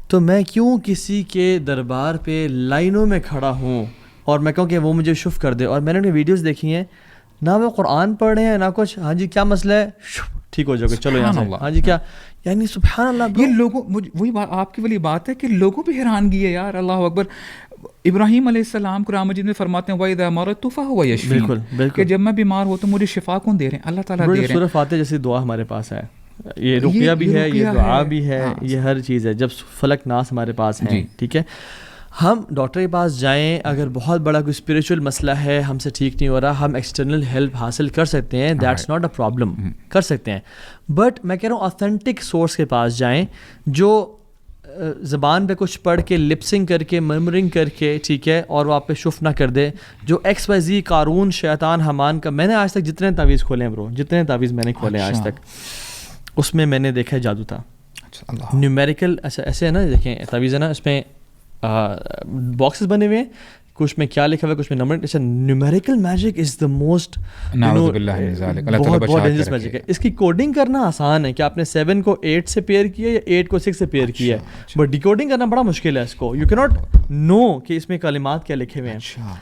تو میں کیوں کسی کے دربار پہ لائنوں میں کھڑا ہوں اور میں کہوں کہ وہ مجھے شف کر دے. اور میں نے اپنی ویڈیوز دیکھی ہیں, نہ وہ قرآن پڑھ رہے ہیں نہ کچھ, ہاں جی کیا مسئلہ ہے, ٹھیک ہو جاؤ گے, چلو یہاں سے, ہاں جی کیا, یعنی سبحان اللہ. یہ لوگوں, وہی بات آپ کی والی بات ہے کہ لوگوں پہ حیرانگی ہے یار. اللہ اکبر. ابراہیم علیہ السلام قرآن مجید میں فرماتے ہیں وَإِذَا مَرَضْتُ فَهُوَ يَشْفِينِ, بالکل, کہ جب میں بیمار ہوں تو مجھے شفا کون دے رہے ہیں, اللہ تعالیٰ دے رہے ہیں. سورہ فاتحہ جیسی دعا ہمارے پاس ہے, یہ رقیہ بھی ہے, یہ دعا بھی ہے, یہ ہر چیز ہے. جب فلک ناس ہمارے پاس ہیں, ٹھیک ہے, ہم ڈاکٹر کے پاس جائیں, اگر بہت بڑا کوئی اسپریچول مسئلہ ہے, ہم سے ٹھیک نہیں ہو رہا, ہم ایکسٹرنل ہیلپ حاصل کر سکتے ہیں, دیٹس ناٹ اے پرابلم, کر سکتے ہیں. بٹ میں کہہ رہا ہوں آتھینٹک سورس کے پاس جائیں, جو زبان پہ کچھ پڑھ کے لپسنگ کر کے مرمرنگ کر کے, ٹھیک ہے, اور وہ آپ پہ شف نہ کر دے. جو ایکس وائی زی قارون, شیطان, حمان کا, میں نے آج تک جتنے تعویذ کھولے ہیں برو, جتنے تعویذ میں نے کھولے ہیں آج تک, اس میں نے دیکھا جادو تھا, نیومیریکل. ایسے ہے نا, دیکھیں تعویذ ہے نا, اس میں باکسز بنے ہوئے ہیں, کچھ میں کیا لکھا ہوا ہے, کچھ میں نمبر. اچھا, numerical magic is the most بہت ڈینجرس میجک ہے. اس کی کوڈنگ کرنا آسان ہے کہ آپ نے 7 کو 8 سے پیئر کیا یا 8 کو 6 سے پیئر کیا ہے, بٹ ڈیکوڈنگ کرنا بڑا مشکل ہے اس کو. یو کی ناٹ نو کہ اس میں کلمات کیا لکھے ہوئے ہیں.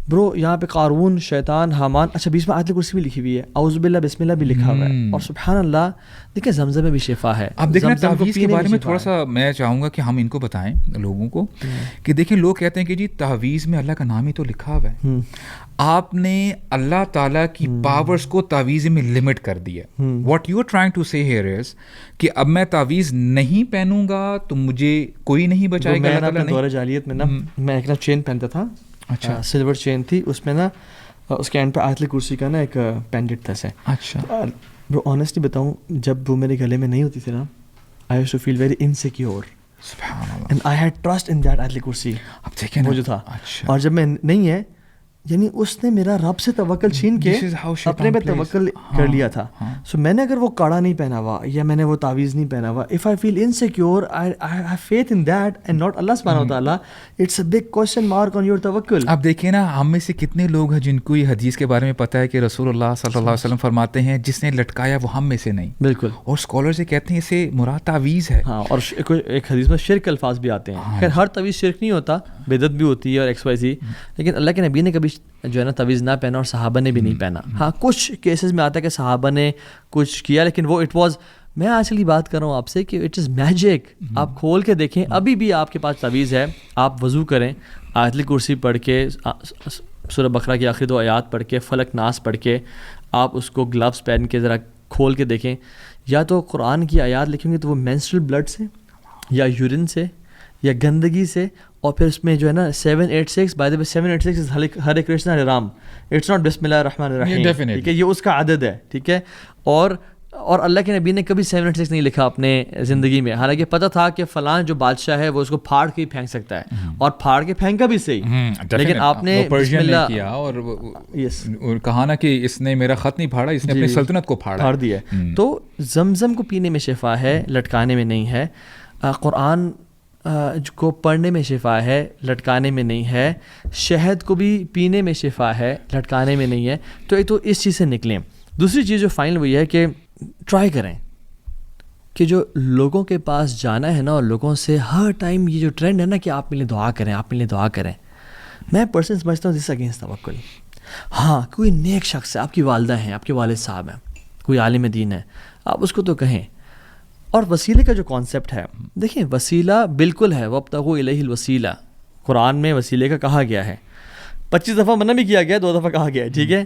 برو یہاں پہ قارون, شیطان, حامان, اچھا بیچ میں آیت الکرسی بھی لکھی ہوئی ہے, اعوذ باللہ بسم اللہ بھی لکھا ہوا ہے, اور سبحان اللہ. دیکھیں زمزم میں بھی شفا ہے. اب دیکھیں تعویذ کے بارے میں تھوڑا سا میں چاہوں گا کہ ہم ان کو بتائیں لوگوں کو کہ دیکھیں لوگ کہتے ہیں کہ جی تعویذ میں اللہ کا نام ہی تو لکھا ہوا ہے. آپ نے اللہ تعالیٰ کی پاورز کو تعویذ میں لمٹ کر دیا. What you are trying to say here is کہ اب میں تعویذ نہیں پہنوں گا تو مجھے کوئی نہیں بچائے گا. میں دور جاہلیت میں نا میں ایک نا چین پہنتا تھا, اچھا سلور چین تھی, اس میں نا اس کے اینڈ پہ آیت الکرسی کا نا ایک پینڈنٹ تھا سے. اچھا برو آنیسٹلی بتاؤں, جب وہ میرے گلے میں نہیں ہوتی تھی نا, I used to feel very insecure and I had trust in that آیت الکرسی. اب دیکھیں وہ جو تھا, اور جب میں نہیں ہے یعنی اس نے میرا رب سے توکل چھین کے اپنے پہ توکل کر لیا تھا. سو میں نے اگر وہ کڑا نہیں پہنا ہوا یا میں نے وہ تعویذ نہیں پہنا ہوا, if I feel insecure I have faith in that and not Allah سبحانہ وتعالی, it's a big question mark on your توکل. اب دیکھیں نا ہم میں سے کتنے لوگ ہیں جن کو یہ حدیث کے بارے میں پتہ ہے کہ رسول اللہ صلی اللہ علیہ وسلم فرماتے ہیں جس نے لٹکایا وہ ہم میں سے نہیں. بالکل. اور اسکالر یہ کہتے ہیں اسے مراد تعویذ ہے. ہاں, اور ایک حدیث میں شرک الفاظ بھی آتے ہیں. خیر ہر تعویذ شرک نہیں ہوتا, بدعت بھی ہوتی ہے اور ایکس وائی زی, لیکن اللہ کے نبی نے کبھی جو ہے نا تعویذ نہ پہنا اور صحابہ نے بھی نہیں پہنا. ہاں کچھ کیسز میں آتا ہے کہ صحابہ نے کچھ کیا, لیکن وہ اٹ واز, میں آج کل بات کر رہا ہوں آپ سے کہ اٹ از میجک. آپ کھول کے دیکھیں, ابھی بھی آپ کے پاس تعویذ ہے, آپ وضو کریں, آیت الکرسی پڑھ کے, سورہ بقرہ کی آخری 2 آیات پڑھ کے, فلق ناس پڑھ کے, آپ اس کو گلوز پہن کے ذرا کھول کے دیکھیں. یا تو قرآن کی آیات لکھیں گے تو وہ مینسٹرل بلڈ سے یا یورین سے یا گندگی سے, اور پھر اس میں جو ہے نا 786 بائی دا وے 786 ہرے کرشنا ہرے رام, اٹس ناٹ بسم اللہ الرحمن الرحیم, ٹھیک ہے, یہ اس کا عدد ہے, ٹھیک ہے. اور اللہ کے نبی نے کبھی 786 نہیں لکھا اپنے زندگی میں, حالانکہ پتہ تھا کہ فلاں جو بادشاہ ہے وہ اس کو پھاڑ کے ہی پھینک سکتا ہے, اور پھاڑ کے پھینکا بھی صحیح, لیکن آپ نے بسم اللہ کیا اور کہا نا کہ اس نے میرا خط نہیں پھاڑا, اس نے اپنی سلطنت کو پھاڑ دیا. تو زمزم کو پینے میں شفا ہے, لٹکانے میں نہیں ہے. قرآن کو پڑھنے میں شفا ہے, لٹکانے میں نہیں ہے. شہد کو بھی پینے میں شفا ہے, لٹکانے میں نہیں ہے. تو ایک تو اس چیز سے نکلیں. دوسری چیز جو فائنل وہ یہ ہے کہ ٹرائی کریں کہ جو لوگوں کے پاس جانا ہے نا, اور لوگوں سے ہر ٹائم یہ جو ٹرینڈ ہے نا کہ آپ میرے لیے دعا کریں, آپ میرے لیے دعا کریں, میں پرسن سمجھتا ہوں دس اگینسٹ توکل. ہاں کوئی نیک شخص ہے, آپ کی والدہ ہیں, آپ کے والد صاحب ہیں, کوئی عالم دین ہے, آپ اس کو تو کہیں. اور وسیلے کا جو کانسیپٹ ہے, دیکھیں وسیلہ بالکل ہے, وابتغوا الیہ الوسیلہ, قرآن میں وسیلے کا کہا گیا ہے, 25 دفعہ منع بھی کیا گیا, 2 دفعہ کہا گیا ہے, ٹھیک ہے,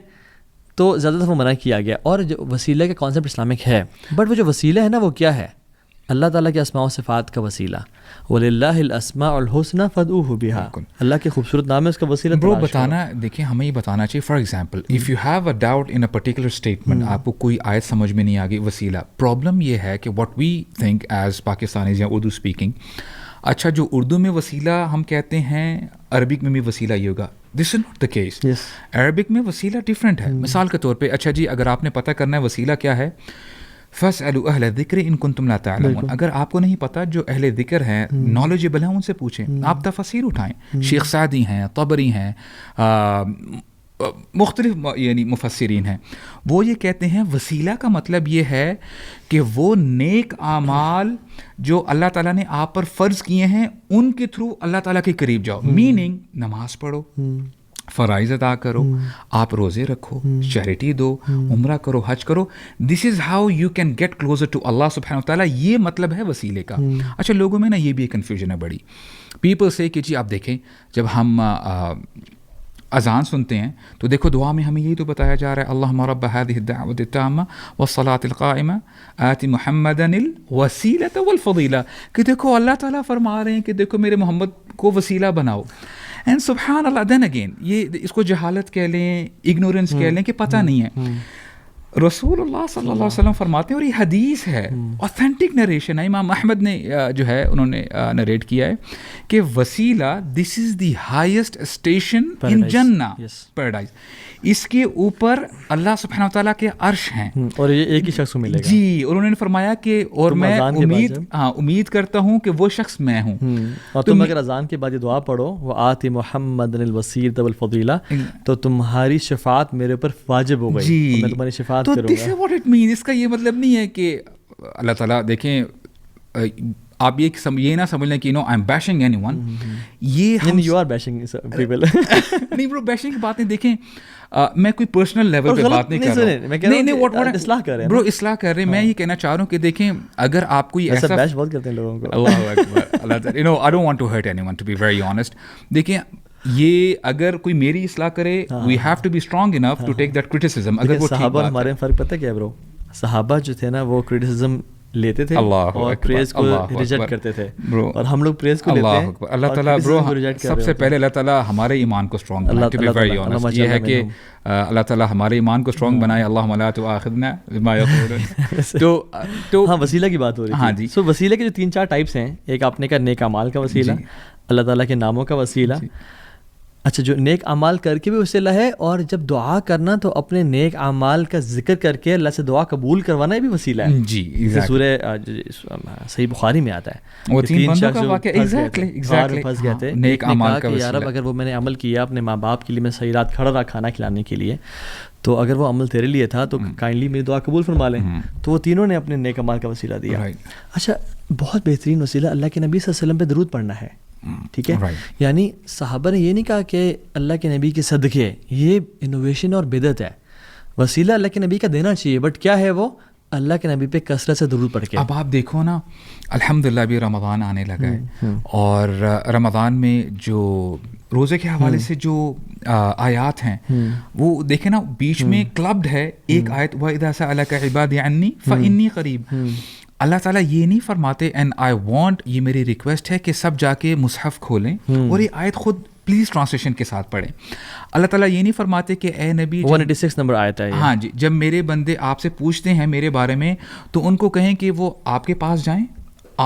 تو زیادہ دفعہ منع کیا گیا. اور جو وسیلے کا کانسیپٹ اسلامک ہے, بٹ وہ جو وسیلہ ہے نا وہ کیا ہے, اللہ تعالیٰ کے اسماء و صفات کا وسیلہ. وَلِلَّهِ الْأَسْمَاءُ الْحُسْنَى فَادْعُوهُ بِهَا, اللہ کے خوبصورت نام ہے, اس کا وسیلہ برو بتانا. دیکھیں ہمیں یہ بتانا چاہیے, for example if you have a doubt in a particular statement, آپ کو کوئی آیت سمجھ میں نہیں آ گئی, وسیلہ. پرابلم یہ ہے کہ what we think as Pakistanis یا اردو اسپیکنگ, اچھا جو اردو میں وسیلہ ہم کہتے ہیں عربک میں بھی وسیلہ یہ ہوگا. This is not the case. Arabic میں وسیلہ ڈفرینٹ ہے. مثال کے طور پہ, اچھا جی اگر آپ نے پتہ کرنا ہے وسیلہ کیا ہے, فاسألوا اہل الذکر ان کنتم لا تعلمون, اگر آپ کو نہیں پتہ, جو اہل ذکر ہیں, نالجبل ہیں, ان سے پوچھیں. آپ تفاسیر اٹھائیں, شیخ سعدی ہیں, طبری ہیں, مختلف یعنی مفسرین ہیں, وہ یہ کہتے ہیں وسیلہ کا مطلب یہ ہے کہ وہ نیک اعمال جو اللہ تعالیٰ نے آپ پر فرض کیے ہیں ان کے تھرو اللہ تعالیٰ کے قریب جاؤ. میننگ نماز پڑھو, فرائض ادا کرو, آپ روزے رکھو, چیریٹی دو, عمرہ کرو, حج کرو. This is how you can get closer to Allah سبحانہ وتعالیٰ. یہ مطلب ہے وسیلے کا. اچھا لوگوں میں نا یہ بھی ایک کنفیوژن ہے بڑی. پیپل سے کہ جی آپ دیکھیں جب ہم اذان سنتے ہیں تو دیکھو دعا میں ہمیں یہی تو بتایا جا رہا ہے, اللہم رب هذه الدعوة التامة والصلاة القائمة آت محمدا الوسیلة والفضیلہ, کہ دیکھو اللہ تعالیٰ فرما رہے ہیں کہ دیکھو میرے محمد کو وسیلہ بناؤ. اینڈ سبحان اللہ, دین اگین یہ اس کو جہالت کہہ لیں, اگنورینس کہہ لیں کہ پتہ نہیں ہے. رسول اللہ صلی اللہ علیہ وسلم فرماتے ہیں, اور یہ حدیث ہے, اوتھینٹک نریشن ہے, امام احمد نے جو ہے انہوں نے نریٹ کیا ہے کہ وسیلہ دس از دی ہائیسٹ اسٹیشن ان جنہ, پیراڈائز, اس کے اوپر اللہ سبحانہ وتعالیٰ کے عرش ہیں, اور یہ ایک ہی شخص کو ملے گا. جی, اور انہوں نے فرمایا کہ اور میں امید کرتا ہوں کہ وہ شخص میں ہوں. اور تم اگر اذان کے بعد یہ دعا پڑھو وہ آتی محمد الوسیلۃ والفضیلہ, تو تمہاری شفاعت میرے اوپر واجب ہو گئی, جی, میں تمہاری شفاعت تو کروں دس از واٹ اٹ مین. اس کا یہ مطلب نہیں ہے کہ اللہ تعالیٰ, دیکھیں آپ یہ نہ سمجھ لیں کہ no I am bashing anyone ون, یہ یو آر بیشنگ پیپل. نہیں برو, بیشنگ کی بات نہیں. دیکھیں میں کوئی پرسنل لیول پہ بات نہیں کر رہا ہوں, اصلاح کر رہے ہیں برو, اصلاح کر رہے ہیں. میں یہ کہنا چاہ رہا ہوں کہ دیکھیں اگر آپ کوئی ایسا بیش بہت کرتے ہیں لوگوں کو, اللہ اکبر, اللہ تعالیٰ, you know I don't want to hurt anyone to be very honest. دیکھیں یہ اگر کوئی میری اصلاح کرے, we have to be strong enough to take that criticism. اگر وہ صحابہ ہمارے فرق پتہ کیا ہے برو, صحابہ جو تھے نا وہ کرٹیسزم لیتے تھے اور پریز کو ریجیکٹ کرتے تھے, اور ہم لوگ پریز کو لیتے ہیں. اللہ تعالیٰ برو, سب سے پہلے اللہ تعالیٰ ہمارے ایمان کو اسٹرانگ بنائے. ٹو بی ویری آنیسٹ, یہ ہے کہ اللہ تعالیٰ ہمارے ایمان کو اسٹرانگ بنائے. اللہم لا تؤاخذنا بما یقولون. تو ہاں, وسیلہ کی بات ہو رہی ہے. ہاں جی, سو وسیلے کے جو 3-4 ٹائپس ہیں, ایک آپ نے کہا نیک اعمال کا وسیلہ, اللہ تعالیٰ کے ناموں کا وسیلہ. اچھا, جو نیک اعمال کر کے بھی وسیلہ ہے, اور جب دعا کرنا تو اپنے نیک اعمال کا ذکر کر کے اللہ سے دعا قبول کروانا بھی وسیلہ ہے. جی, سورہ صحیح بخاری میں آتا ہے, وہ 3 بندوں کا واقعہ ایگزیکٹلی پھنس گئے تھے. نیک اعمال کا یار اگر وہ میں نے عمل کیا اپنے ماں باپ کے لیے, میں صحیح رات کھڑا رہا کھانا کھلانے کے لیے, تو اگر وہ عمل تیرے لیے تھا تو کائنڈلی میری دعا قبول فرما لیں. تو وہ تینوں نے اپنے نیک اعمال کا وسیلہ دیا. اچھا, بہت بہترین وسیلہ اللہ کے نبی صلی اللہ علیہ وسلم پہ درود پڑھنا ہے. ٹھیک ہے, یعنی صحابہ نے یہ نہیں کہا کہ اللہ کے نبی کے صدقے, یہ انوویشن اور بدعت ہے. وسیلہ اللہ کے نبی کا دینا چاہیے, بٹ کیا ہے وہ, اللہ کے نبی پہ کثرت سے درود پڑھ کے. اب آپ دیکھو نا, الحمدللہ ابھی رمضان آنے لگا ہے, اور رمضان میں جو روزے کے حوالے سے جو آیات ہیں وہ دیکھیں نا, بیچ میں کلبڈ ہے ایک آیت, وَإِذَا سَأَلَكَ عِبَادِي عَنِّي فَإِنِّي قَرِيب. اللہ تعالیٰ یہ نہیں فرماتے اینڈ آئی وانٹ, یہ میری ریکویسٹ ہے کہ سب جا کے مصحف کھولیں اور یہ آیت خود پلیز ٹرانسلیشن کے ساتھ پڑھیں. اللہ تعالیٰ یہ نہیں فرماتے کہ اے نبی, 186 نمبر آیت ہے. ہاں جی, جب میرے بندے آپ سے پوچھتے ہیں میرے بارے میں تو ان کو کہیں کہ وہ آپ کے پاس جائیں,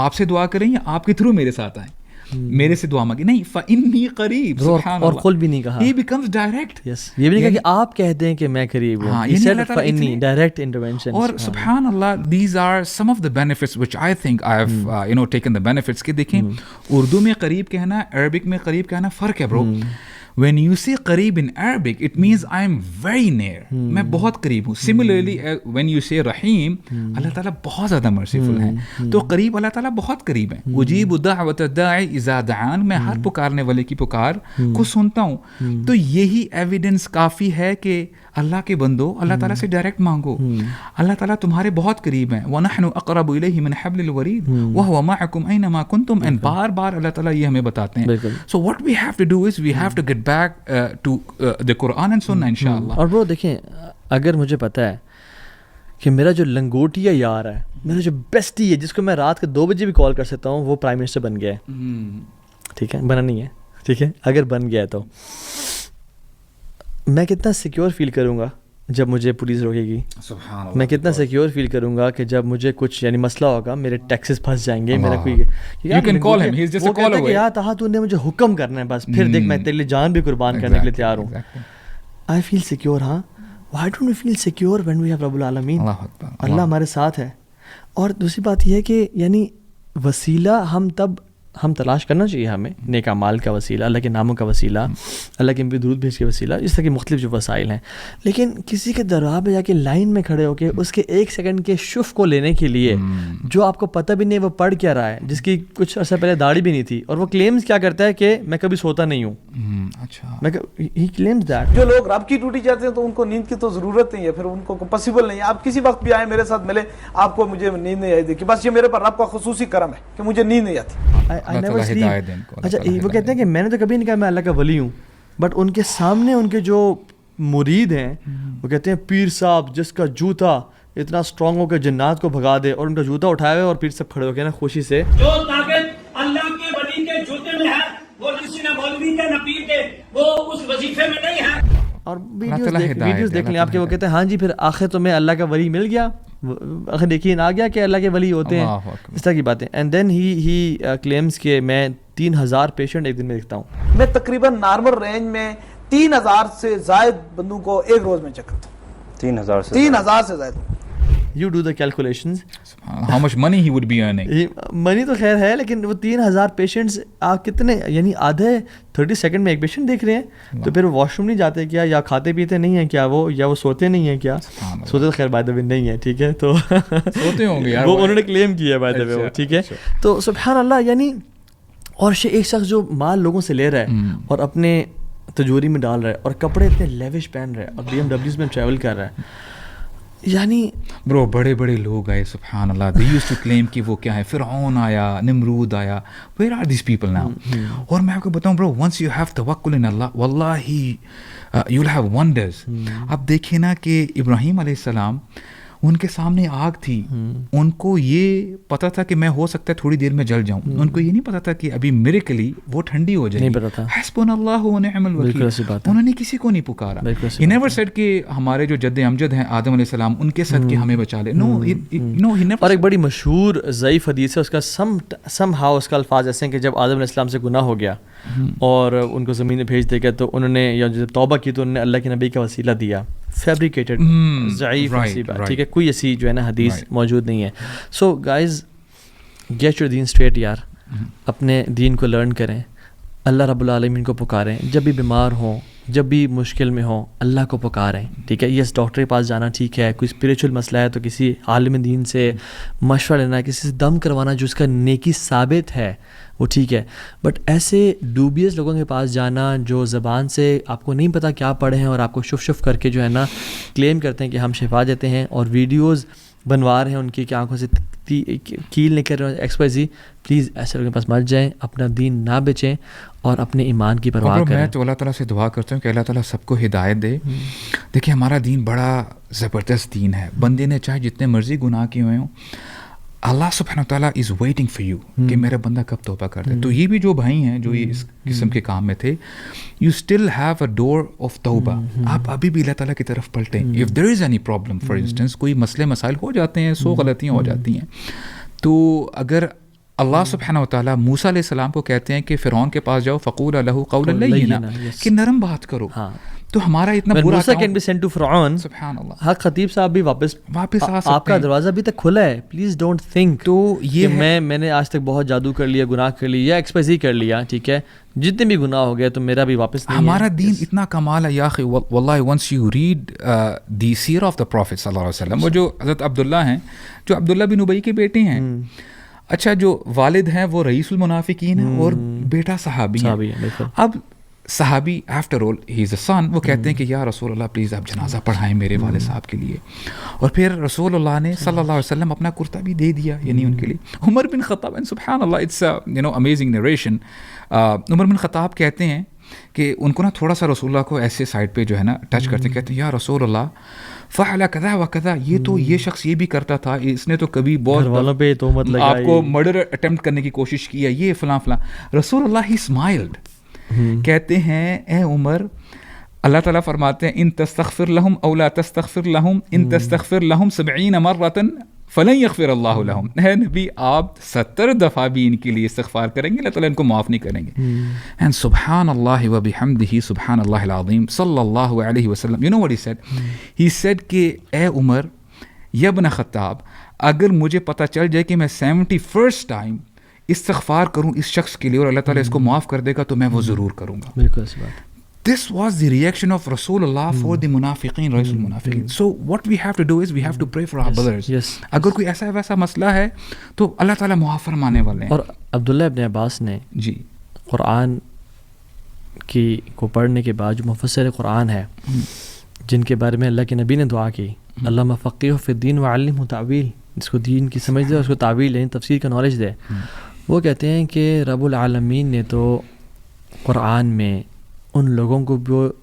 آپ سے دعا کریں, یا آپ کے تھرو میرے ساتھ آئیں, میرے سے دعا مانگی. نہیں, فَإِنِّي قَرِيب, اور خود بھی نہیں کہا, He becomes direct. یہ بھی نہیں کہا کہ آپ کہتے ہیں کہ میں قریب ہوں, He said فَإِنِّي, direct intervention. اور سبحان اللہ, these are some of the benefits which I think I have taken the benefits. کہ دیکھیں اردو میں قریب کہنا, عربک میں قریب کہنا فرق ہے برو. When you say قریب in Arabic, it means I am very near. میں بہت قریب ہوں. Similarly, when you say رحیم, اللہ تعالیٰ بہت زیادہ مرسیفل ہیں. تو قریب اللہ تعالیٰ بہت قریب ہیں. اجیب دعوت الداعی اذا دعان, میں ہر پکارنے والے کی پکار کو سنتا ہوں. تو یہی ایویڈنس کافی ہے کہ اللہ کے بندو, اللہ تعالیٰ سے ڈائریکٹ مانگو. اللہ تعالیٰ تمہارے بہت قریب ہیں. وَنَحْنُ أَقْرَبُ إِلَيْهِ مِنْ حَبْلِ الْوَرِيدِ وَهُوَ مَعَكُمْ أَيْنَمَا كُنْتُمْ. and بار بار اللہ تعالیٰ یہ ہمیں بتاتے ہیں. So what we have to do is we have to get back to the Quran and Sunnah inshallah. اور وہ دیکھیں, اگر مجھے پتہ ہے کہ میرا جو لنگوٹیا یار ہے, میرا جو بیسٹی ہے, جس کو میں رات کے 2 بجے بھی کال کر سکتا ہوں, وہ پرائم منسٹر بن گیا ہے. ٹھیک ہے, بنا نہیں ہے, ٹھیک ہے, اگر بن گیا ہے تو میں کتنا سیکیور فیل کروں گا جب مجھے پولیس روکے گی. میں کتنا سیکیور فیل کروں گا کہ جب مجھے کچھ یعنی مسئلہ ہوگا, میرے ٹیکسز پھنس جائیں گے, میرا کوئی یا تھا تو نے مجھے حکم کرنا ہے بس, پھر دیکھ میں تیرے لیے جان بھی قربان کرنے کے لیے تیار ہوں. I feel secure. ہاں, why don't we feel secure when we have رب العالمین. اللہ ہمارے ساتھ ہے. اور دوسری بات یہ ہے کہ یعنی وسیلہ ہم تلاش کرنا چاہیے ہمیں, نیک اعمال کا وسیلہ, اللہ کے ناموں کا وسیلہ, اللہ کے نبی درود بھیج کے وسیلہ, اس طرح کے مختلف جو وسائل ہیں. لیکن کسی کے دربار پہ جا کے لائن میں کھڑے ہو کے اس کے 1 سیکنڈ کے شف کو لینے کے لیے, جو آپ کو پتہ بھی نہیں وہ پڑھ کیا رہا ہے, جس کی کچھ عرصہ پہلے داڑھی بھی نہیں تھی, اور وہ کلیمز کیا کرتا ہے کہ میں کبھی سوتا نہیں ہوں. اچھا, ہی کلیمز دیٹ. جو لوگ رب کی ڈیوٹی چاہتے ہیں تو ان کو نیند کی تو ضرورت نہیں ہے, پھر ان کو پاسبل نہیں ہے. آپ کسی وقت بھی آئیں میرے ساتھ ملے, آپ کو مجھے نیند نہیں آئی دیکھی, بس یہ میرے پر رب کا خصوصی کرم ہے کہ مجھے نیند نہیں آتی. اچھا, وہ کہتے ہیں کہ میں نے تو کبھی نہیں کہا میں اللہ کا ولی ہوں, بٹ ان کے سامنے ان کے جو مرید ہیں وہ کہتے ہیں پیر صاحب جس کا جوتا اتنا اسٹرانگ ہو کہ جنات کو بھگا دے, اور ان کا جوتا اٹھائے ہوئے اور پیر صاحب کھڑے ہو کے نا خوشی سے, جو طاقت اللہ کے ولی کے جوتے میں ہے وہ کسی نہ مولوی کے نہ پیر کے, وہ اس وظیفے میں نہیں ہے. اور ویڈیوز دیکھ لیں آپ کے، وہ کہتے ہیں ہاں جی پھر آخر تو میں اللہ کا ولی مل گیا، آخر یقین آ گیا کہ اللہ کے ولی ہوتے ہیں، اس طرح کی باتیں. اینڈ دین ہی کلیمز کہ میں 3000 پیشنٹ ایک دن میں دیکھتا ہوں. میں تقریباً نارمل رینج میں 3000 سے زائد بندوں کو ایک روز میں چیک کرتا ہوں. 3000 سے زائد. You do the calculations. How much money he would be earning. منی تو خیر ہے لیکن وہ 3000 پیشنٹس آپ کتنے، یعنی آدھے 30 سیکنڈ میں ایک پیشنٹ دیکھ رہے ہیں، تو پھر وہ واش روم نہیں جاتے کیا، یا کھاتے پیتے نہیں ہیں کیا وہ، یا وہ سوتے نہیں ہیں کیا؟ سوتے تو خیر بائی دا وے نہیں ہے، ٹھیک ہے، تو سوتے ہوں گے یار، وہ انہوں نے کلیم کیا ہے بائی دا وے، ٹھیک ہے. تو سبحان اللہ، یعنی اور ایک شخص جو مال لوگوں سے لے رہا ہے اور اپنے تجوری میں ڈال رہا ہے اور کپڑے اتنے لیوش پہن رہا ہے اور BMWs میں ٹریول کر رہا ہے، یعنی برو بڑے بڑے لوگ آئے سبحان اللہ. they used to claim کہ وہ کیا ہے، فرعون آیا، نمرود آیا. where are these people now؟ اور میں آپ کو بتاؤں برو، once you have توکل in اللہ، واللہ you'll have wonders. اب دیکھیں نا کہ ابراہیم علیہ السلام، ان کے سامنے آگ تھی، ان کو یہ پتا تھا کہ میں ہو سکتا ہے تھوڑی دیر میں جل جاؤں، ان کو یہ نہیں پتا تھا کہ ابھی میریکلی وہ ٹھنڈی ہو جائے گی. حسبنا اللہ و نعم الوکیل. انہوں نے کسی کو نہیں پکارا. He never said کہ ہمارے جو جد امجد ہیں آدم علیہ السلام، ان کے صدقے ہمیں بچا لے. No, he never. اور ایک بڑی مشہور ضعیف حدیث ہے، اس کا somehow اس کا الفاظ ایسے ہیں کہ جب آدم علیہ السلام سے گناہ ہو گیا اور ان کو زمین میں بھیج دے گیا، تو انہوں نے یا جب توبہ کی تو انہوں نے اللہ کے نبی کا وسیلہ دیا. فیبریکیٹڈ ضعیف ٹھیک ہے، کوئی ایسی جو ہے نا حدیث موجود نہیں ہے. سو گائز گیٹ یور دین اسٹریٹ یار، اپنے دین کو لرن کریں، اللہ رب العالمین کو پکاریں، جب بھی بیمار ہوں، جب بھی مشکل میں ہوں اللہ کو پکاریں، ٹھیک ہے. یس ڈاکٹر کے پاس جانا ٹھیک ہے، کوئی اسپریچول مسئلہ ہے تو کسی عالم دین سے مشورہ لینا، کسی سے دم کروانا جو اس کا نیکی ثابت ہے وہ ٹھیک ہے. بٹ ایسے ڈوبیس لوگوں کے پاس جانا جو زبان سے آپ کو نہیں پتہ کیا پڑھے ہیں اور آپ کو شف شف کر کے جو ہے نا کلیم کرتے ہیں کہ ہم شفا دیتے ہیں، اور ویڈیوز بنوا رہے ہیں ان کی کہ آنکھوں سے کیل نہیں کر رہے ہیں ایکس وائی زی، پلیز ایسے لوگوں کے پاس مت جائیں، اپنا دین نہ بیچیں اور اپنے ایمان کی پرواہ کریں. میں تو اللہ تعالیٰ سے دعا کرتا ہوں کہ اللہ تعالیٰ سب کو ہدایت دے. دیکھیں ہمارا دین بڑا زبردست دین ہے، بندے نے چاہے جتنے مرضی گناہ کیے ہوئے ہوں، اللہ سبحانہ تعالیٰ از ویٹنگ فار یو کہ میرا بندہ کب توبہ کر دے. تو یہ بھی جو بھائی ہیں جو یہ اس قسم کے کام میں تھے، you still have a door of توبہ. آپ ابھی بھی اللہ تعالیٰ کی طرف پلٹیں. If there is any problem, for instance کوئی مسئلے مسائل ہو جاتے ہیں، 100 غلطیاں ہو جاتی ہیں، تو اگر اللہ سبحانہ وتعالیٰ موسیٰ علیہ السلام کو کہتے ہیں کہ فرعون کے پاس جاؤ، فقولا لہ قولا لینا، کہ نرم بات کرو، تو ہمارا اتنا برا موسیٰ کین بی سینٹ ٹو فرعون. سبحان اللہ. حق خطیب صاحب بھی واپس آ سکتے، آپ کا دروازہ ابھی تک کھلا ہے. پلیز ڈونٹ تھنک تو یہ میں نے آج تک بہت جادو کر لیا، گناہ کر لیا، یا ایکسپیزی کر لیا، ٹھیک ہے، جتنے بھی گناہ ہو گئے تو میرا بھی واپس نہیں. ہمارا دین اتنا کمال ہے یا اخی، واللہ ونس یو ریڈ دی سیرہ آف دا پروفٹ صلی اللہ علیہ وسلم. وہ جو حضرت عبداللہ ہیں، جو عبداللہ بن ابی کے بیٹے ہیں، اچھا جو والد ہیں وہ رئیس المنافقین ہیں اور بیٹا صحابی ہیں. اب صحابی آفٹر آل ہی از اے سن، وہ کہتے ہیں کہ یا رسول اللہ پلیز آپ جنازہ پڑھائیں میرے والد صاحب کے لیے. اور پھر رسول اللہ نے صلی اللہ علیہ وسلم اپنا کرتا بھی دے دیا یعنی ان کے لیے. عمر بن خطاب، سبحان اللہ، اٹس امیزنگ نریشن. عمر بن خطاب کہتے ہیں کہ ان کو نا تھوڑا سا رسول اللہ کو ایسے سائڈ پہ جو ہے نا ٹچ کرتے، کہتے ہیں یا رسول اللہ فعل کذا و کذا، یہ تو یہ شخص یہ بھی کرتا تھا، اس نے تو کبھی بہت آپ کو مرڈر اٹمپٹ کرنے کی کوشش کی ہے، یہ فلاں فلاں. رسول اللہ ہی اسمائلڈ، کہتے ہیں اے عمر، اللہ تعالیٰ فرماتے ہیں ان تستغفر لہم او لا تستغفر لہم ان تستغفر لہم 70 مرۃ فلن یغفر اللہ لہم. اے نبی آپ 70 دفعہ بھی ان کے لیے استغفار کریں گے اللہ تعالیٰ ان کو معاف نہیں کریں گے. اینڈ سبحان اللہ و بحمدہ سبحان اللہ العظیم صلی اللہ علیہ وسلم. You know what he said? He said کہ اے عمر یا ابن خطاب، اگر مجھے پتہ چل جائے کہ میں 71st ٹائم استغفار کروں اس شخص کے لیے اور اللہ تعالیٰ اس کو معاف کر دے گا تو میں وہ ضرور کروں گا. بالکل ایسی بات. This was the reaction of Rasul Allah for the munafiqeen, Raees المنافقین. So what we have to do is we have to pray for our brothers. اگر کوئی ایسا ویسا مسئلہ ہے تو اللہ تعالیٰ معاف فرمانے والے ہیں. اور عبداللہ ابن عباس نے جی قرآن کو پڑھنے کے بعد جو مفسر قرآن ہے، جن کے بارے میں اللہ کے نبی نے دعا کی، اللہم فقہہ فی الدین وعلمہ تاویل، جس کو دین کی سمجھ دے اور اس کو تعویل یعنی تفسیر کا نالج دے. وہ کہتے ہیں کہ رب العالمین نے تو قرآن میں ان لوگوں کو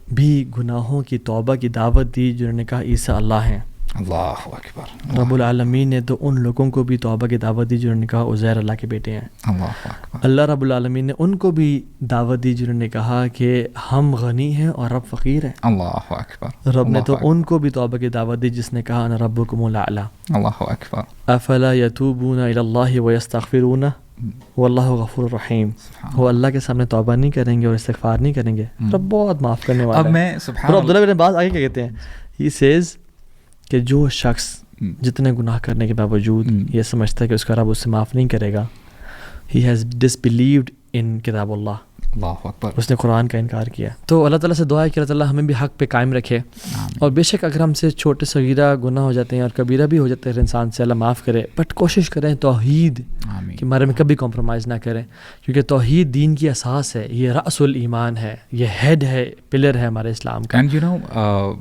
بھی گناہوں کی توبہ کی دعوت دی جنہوں نے کہا عیسیٰ اللہ ہیں، اللہ اکبر. رب العالمین نے تو ان لوگوں کو بھی توبہ کی دعوت دی جنہوں نے کہا عزیر اللہ کے بیٹے ہیں. اللہ اکبر. اللہ رب العالمین نے ان کو بھی دعوت دی جنہوں نے کہا کہ ہم غنی ہیں اور رب فقیر ہیں. اللہ اکبر. رب نے تو ان کو بھی توبہ کی دعوت دی جس نے کہا انا ربکم الاعلی. اللہ اکبر. افلا یتوبون الی اللہ ویستغفرون واللہ غفور رحیم. وہ اللہ کے سامنے توبہ نہیں کریں گے اور استغفار نہیں کریں گے, رب بہت معاف کرنے والا ہے. اب میں سبحان اور عبداللہ بن عباس آگے کیا کہتے ہیں, ہی سیز کہ جو شخص جتنے گناہ کرنے کے باوجود یہ سمجھتا ہے کہ اس کا رب اس سے معاف نہیں کرے گا, ہی ہیز ڈسبلیوڈ ان کتاب اللہ. اللہ اکبر. اس نے قرآن کا انکار کیا. تو اللہ تعالیٰ سے دعا ہے کہ اللہ تعالیٰ ہمیں بھی حق پہ قائم رکھے, اور بے شک اگر ہم سے چھوٹے صغیرہ گناہ ہو جاتے ہیں اور کبیرہ بھی ہو جاتے ہیں انسان سے, اللہ معاف کرے, بٹ کوشش کریں توحید کے بارے میں کبھی کمپرومائز نہ کریں, کیونکہ توحید دین کی اساس ہے, یہ رأس الایمان ہے, یہ ہیڈ ہے, پلر ہے ہمارے اسلام کا. اینڈ یو نو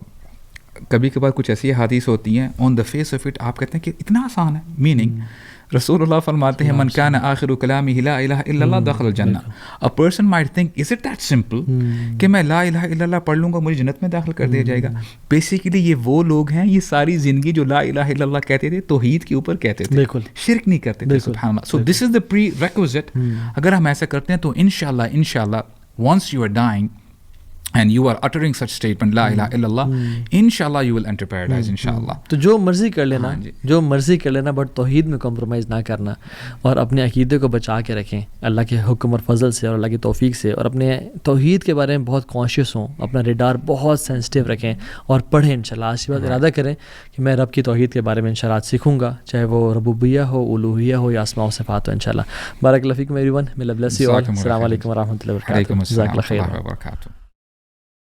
کبھی کبھار کچھ ایسی حدیث ہوتی ہیں آن دا فیس آف اٹ آپ کہتے ہیں کہ اتنا آسان ہے, میننگ رسول اللہ فرماتے ہیں من کان آخر کلامہ لا الہ الا اللہ دخل الجنہ. A person might think is it that simple کہ میں لا الہ الا اللہ پڑھ لوں گا مجھے جنت میں داخل کر دیا جائے گا. بیسیکلی یہ وہ لوگ ہیں, یہ ساری زندگی جو لا الہ الا اللہ کہتے تھے توحید کے اوپر کہتے تھے, بالکل شرک نہیں کرتے تھے. سبحان اللہ. سو دس از دا پری ریکوزٹ. اگر ہم ایسا کرتے ہیں تو انشاءاللہ once you are dying and you are uttering such statement لا الہ الا اللہ, انشاءاللہ you will enter paradise انشاءاللہ. تو جو مرضی کر لینا, جو مرضی کر لینا, بٹ توحید میں کمپرومائز نہ کرنا, اور اپنے عقیدے کو بچا کے رکھیں اللہ کے حکم اور فضل سے اور اللہ کی توفیق سے, اور اپنے توحید کے بارے میں بہت کانشیس ہوں, اپنا ریڈار بہت سینسٹیو رکھیں اور پڑھیں انشاءاللہ. آج کے بعد ارادہ کریں کہ میں رب کی توحید کے بارے میں انشاءاللہ سیکھوں گا, چاہے وہ ربوبیہ ہو, الوہیہ ہو, یا اسماء و صفات ہو انشاءاللہ. بارک اللہ فیکم everyone. may Allah bless you all. السلام علیکم ورحمۃ اللہ وبرکاتہ. وعلیکم السلام ورحمۃ اللہ وبرکاتہ.